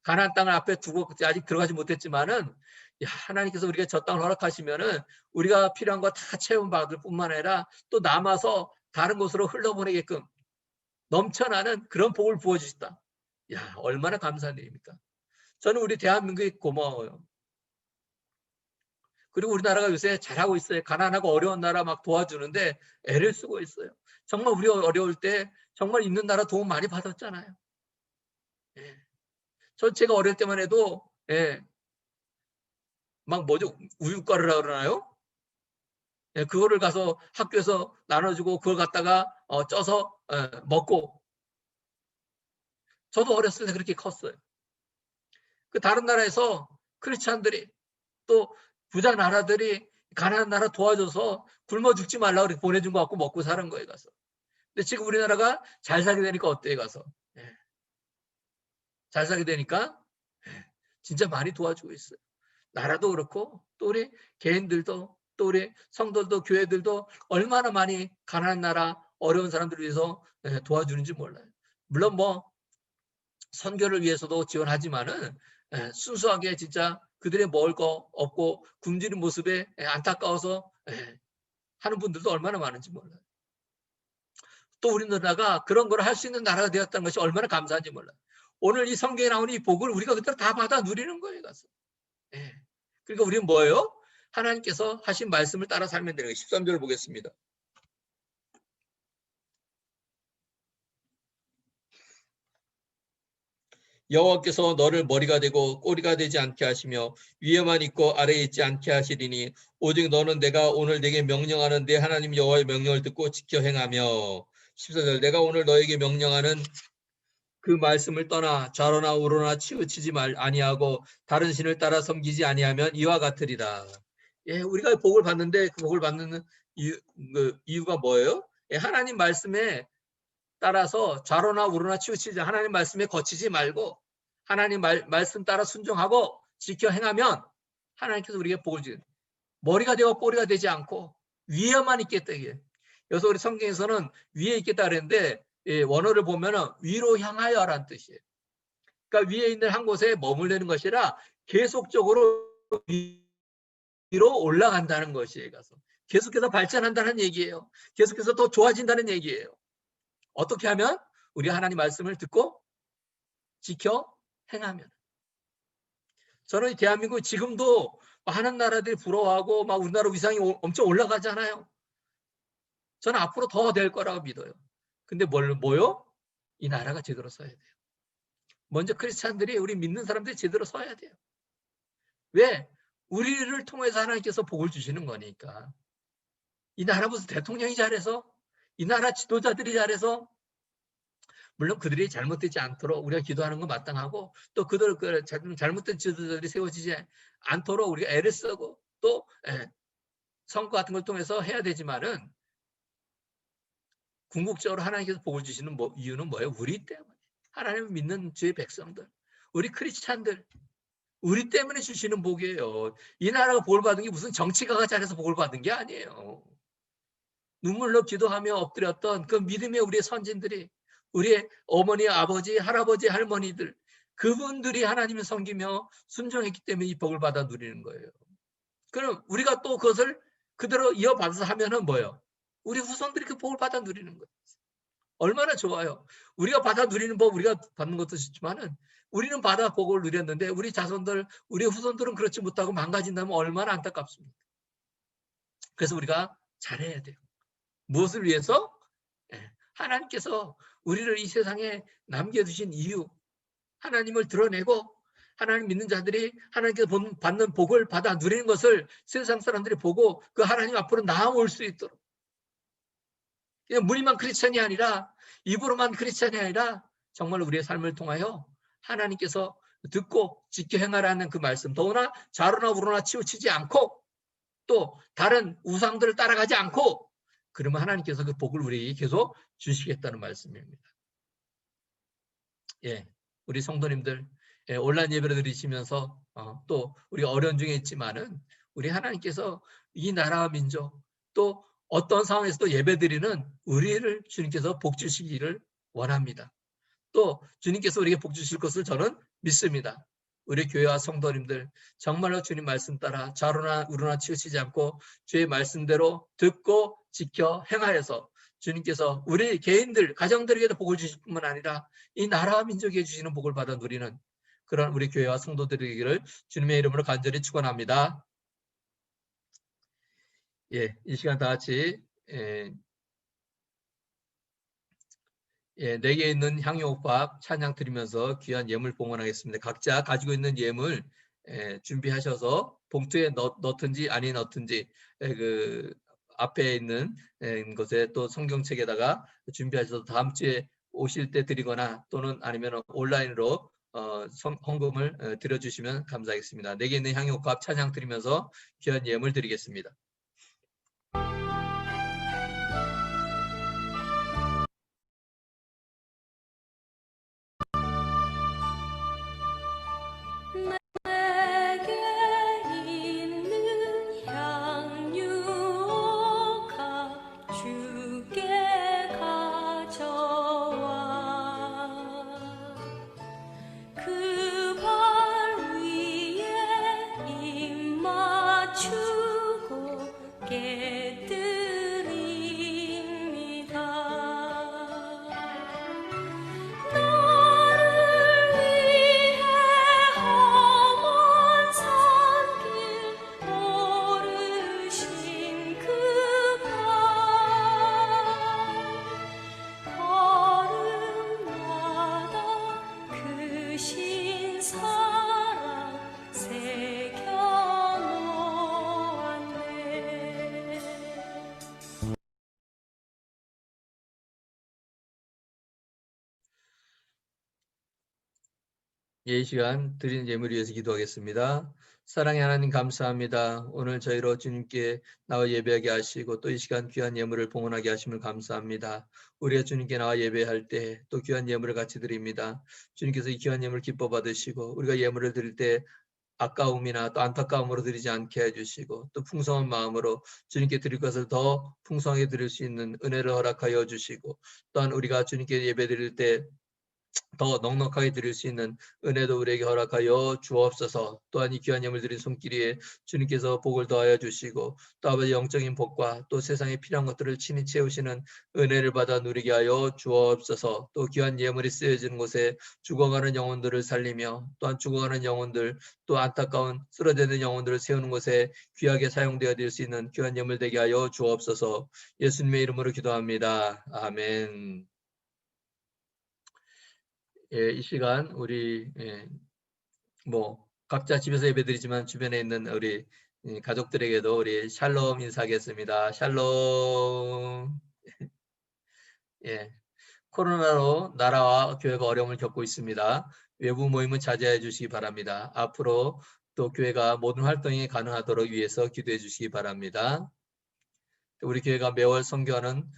S1: 가나안 땅을 앞에 두고 아직 들어가지 못했지만은 하나님께서 우리가 저 땅을 허락하시면은 우리가 필요한 거 다 채움받을 뿐만 아니라 또 남아서 다른 곳으로 흘러보내게끔 넘쳐나는 그런 복을 부어주셨다. 야, 얼마나 감사한 일입니까? 저는 우리 대한민국이 고마워요. 그리고 우리나라가 요새 잘하고 있어요. 가난하고 어려운 나라 막 도와주는데 애를 쓰고 있어요. 정말 우리 어려울 때 정말 있는 나라 도움 많이 받았잖아요. 예. 제가 어릴 때만 해도 막 뭐죠? 우유가루라 그러나요? 예, 그거를 가서 학교에서 나눠주고 그걸 갖다가 쪄서 먹고 저도 어렸을 때 그렇게 컸어요. 그 다른 나라에서 크리스찬들이 또 부자 나라들이 가난한 나라 도와줘서 굶어 죽지 말라고 이렇게 보내준 거 갖고 먹고 사는 거예요 가서. 근데 지금 우리나라가 잘 살게 되니까 어때요 가서? 예. 잘 살게 되니까 진짜 많이 도와주고 있어요. 나라도 그렇고 또 우리 개인들도 또 우리 성도들도 교회들도 얼마나 많이 가난한 나라 어려운 사람들을 위해서 도와주는지 몰라요. 물론 뭐 선교를 위해서도 지원하지만은 순수하게 진짜 그들의 먹을 거 없고 굶주린 모습에 안타까워서 하는 분들도 얼마나 많은지 몰라요. 또 우리나라가 그런 걸 할 수 있는 나라가 되었다는 것이 얼마나 감사한지 몰라요. 오늘 이 성경에 나오는 이 복을 우리가 그대로 다 받아 누리는 거예요. 가서. 그러니까 우리는 뭐예요? 하나님께서 하신 말씀을 따라 살면 되는 거예요. 13절 보겠습니다. 여호와께서 너를 머리가 되고 꼬리가 되지 않게 하시며 위에만 있고 아래에 있지 않게 하시리니 오직 너는 내가 오늘 내게 명령하는 내 하나님 여호와의 명령을 듣고 지켜 행하며 14절 내가 오늘 너에게 명령하는 그 말씀을 떠나 좌로나 우로나 치우치지 아니하고 다른 신을 따라 섬기지 아니하면 이와 같으리라. 예, 우리가 복을 받는데 그 복을 받는 이유가 뭐예요? 예, 하나님 말씀에 따라서 좌로나 우로나 치우치지 하나님 말씀에 거치지 말고 하나님 말씀 따라 순종하고 지켜 행하면 하나님께서 우리에게 복을 주는 머리가 되고 꼬리가 되지 않고 위에만 있겠다. 이게. 여기서 우리 성경에서는 위에 있겠다 그랬는데 원어를 보면은 위로 향하여라는 뜻이에요. 그러니까 위에 있는 한 곳에 머물르는 것이라 계속적으로 위로 올라간다는 것이에요. 가서 계속해서 발전한다는 얘기예요. 계속해서 더 좋아진다는 얘기예요. 어떻게 하면? 우리 하나님 말씀을 듣고 지켜 행하면. 저는 이 대한민국 지금도 많은 나라들이 부러워하고 막 우리나라 위상이 엄청 올라가잖아요. 저는 앞으로 더 될 거라고 믿어요. 근데 뭐요? 이 나라가 제대로 서야 돼요. 먼저 크리스찬들이 우리 믿는 사람들이 제대로 서야 돼요. 왜? 우리를 통해서 하나님께서 복을 주시는 거니까. 이 나라 무슨 대통령이 잘해서 이 나라 지도자들이 잘해서 물론 그들이 잘못되지 않도록 우리가 기도하는 건 마땅하고 또 그들 잘못된 지도자들이 세워지지 않도록 우리가 애를 쓰고 또 선거 같은 걸 통해서 해야 되지만은 궁극적으로 하나님께서 복을 주시는 이유는 뭐예요? 우리 때문에. 하나님을 믿는 주의 백성들, 우리 크리스찬들, 우리 때문에 주시는 복이에요. 이 나라가 복을 받은 게 무슨 정치가가 잘해서 복을 받은 게 아니에요. 눈물로 기도하며 엎드렸던 그 믿음의 우리의 선진들이 우리의 어머니, 아버지, 할아버지, 할머니들 그분들이 하나님을 섬기며 순종했기 때문에 이 복을 받아 누리는 거예요. 그럼 우리가 또 그것을 그대로 이어받아서 하면은 뭐예요? 우리 후손들이 그 복을 받아 누리는 거예요. 얼마나 좋아요. 우리가 받아 누리는 법 우리가 받는 것도 좋지만은 우리는 받아 복을 누렸는데 우리 자손들, 우리 후손들은 그렇지 못하고 망가진다면 얼마나 안타깝습니까? 그래서 우리가 잘해야 돼요. 무엇을 위해서? 하나님께서 우리를 이 세상에 남겨두신 이유, 하나님을 드러내고 하나님 믿는 자들이 하나님께서 받는 복을 받아 누리는 것을 세상 사람들이 보고 그 하나님 앞으로 나아올 수 있도록, 그냥 무리만 크리스찬이 아니라, 입으로만 크리스찬이 아니라 정말 우리의 삶을 통하여 하나님께서 듣고 지켜 행하라는 그 말씀, 더구나 좌로나 우로나 치우치지 않고 또 다른 우상들을 따라가지 않고, 그러면 하나님께서 그 복을 우리에게 계속 주시겠다는 말씀입니다. 예, 우리 성도님들, 온라인 예배를 드리시면서 또 우리가 어려운 중에 있지만은 우리 하나님께서 이 나라와 민족, 또 어떤 상황에서도 예배드리는 우리를 주님께서 복 주시기를 원합니다. 또 주님께서 우리에게 복 주실 것을 저는 믿습니다. 우리 교회와 성도님들, 정말로 주님 말씀 따라 좌로나 우로나 치우치지 않고 주의 말씀대로 듣고 지켜 행하여서 주님께서 우리 개인들, 가정들에게도 복을 주실 뿐만 아니라 이 나라와 민족에게 주시는 복을 받아 누리는 그런 우리 교회와 성도들이기를 주님의 이름으로 간절히 축원합니다. 예, 이 시간 다 같이 내게 있는 향유옥밥 찬양 드리면서 귀한 예물 봉헌하겠습니다. 각자 가지고 있는 예물 준비하셔서 봉투에 넣든지 아니 넣든지 그 앞에 있는 것에 또 성경책에다가 준비하셔서 다음 주에 오실 때 드리거나 또는 아니면 온라인으로 헌금을 드려주시면 감사하겠습니다. 내게 있는 향유옥밥 찬양 드리면서 귀한 예물 드리겠습니다. 이 시간 드리는 예물 위해서 기도하겠습니다. 사랑의 하나님 감사합니다. 오늘 저희로 주님께 나와 예배하게 하시고 또 이 시간 귀한 예물을 봉헌하게 하심을 감사합니다. 우리가 주님께 나와 예배할 때 또 귀한 예물을 같이 드립니다. 주님께서 이 귀한 예물을 기뻐 받으시고 우리가 예물을 드릴 때 아까움이나 또 안타까움으로 드리지 않게 해주시고 또 풍성한 마음으로 주님께 드릴 것을 더 풍성하게 드릴 수 있는 은혜를 허락하여 주시고 또한 우리가 주님께 예배 드릴 때 더 넉넉하게 드릴 수 있는 은혜도 우리에게 허락하여 주옵소서. 또한 이 귀한 예물 드린 손길에 주님께서 복을 더하여 주시고 또 아버지 영적인 복과 또 세상에 필요한 것들을 친히 채우시는 은혜를 받아 누리게 하여 주옵소서. 또 귀한 예물이 쓰여지는 곳에 죽어가는 영혼들을 살리며 또한 죽어가는 영혼들, 또 안타까운 쓰러지는 영혼들을 세우는 곳에 귀하게 사용되어 될 수 있는 귀한 예물 되게 하여 주옵소서. 예수님의 이름으로 기도합니다. 아멘. 이 시간 우리 각자 집에서 예배드리지만 주변에 있는 우리 가족들에게도 우리 샬롬 인사하겠습니다. 샬롬. 예, 코로나로 나라와 교회가 어려움을 겪고 있습니다. 외부 모임은 자제해 주시기 바랍니다. 앞으로 또 교회가 모든 활동이 가능하도록 위해서 기도해 주시기 바랍니다. 우리 교회가 매월 선교하는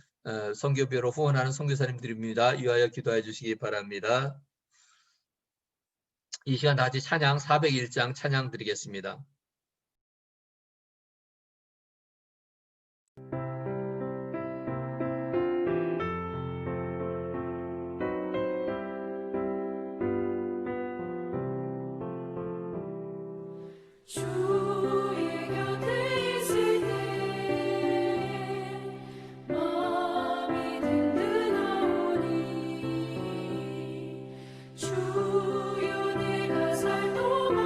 S1: 선교비로 후원하는 선교사님들입니다. 위하여 기도해 주시기 바랍니다. 이 시간 다같이 찬양 401장 찬양 드리겠습니다.
S4: 주의 곁에 있을 때 마음이 든든하오니 주여 내가 살 동안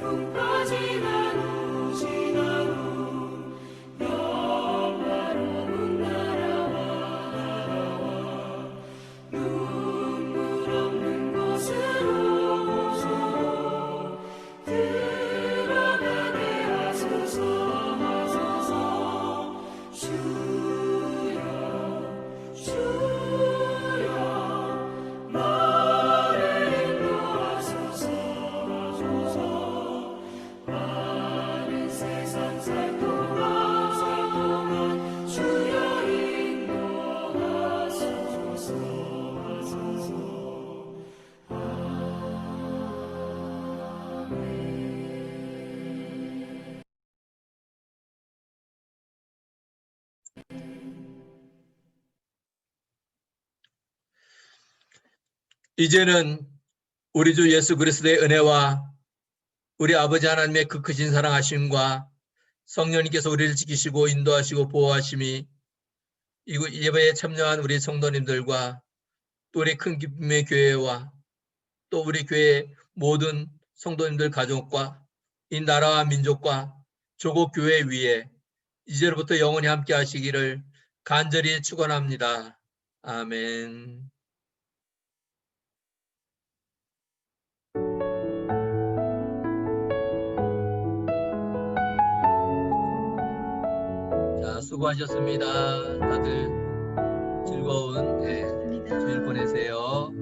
S4: 풍파 지나고 지나고 영화로운 나라와 눈물 없는 곳으로 들어가게 하소서 주여 주여 나를 인도하소서 많은 세상 살 동안 주여 인도하소서
S1: 이제는 우리 주 예수 그리스도의 은혜와 우리 아버지 하나님의 그 크신 사랑하심과 성령님께서 우리를 지키시고 인도하시고 보호하심이 이곳 예배에 참여한 우리 성도님들과 또 우리 큰 기쁨의 교회와 또 우리 교회 모든 성도님들 가족과 이 나라와 민족과 조국 교회 위에 이제로부터 영원히 함께 하시기를 간절히 축원합니다. 아멘. 자, 수고하셨습니다. 다들 즐거운 주일 보내세요.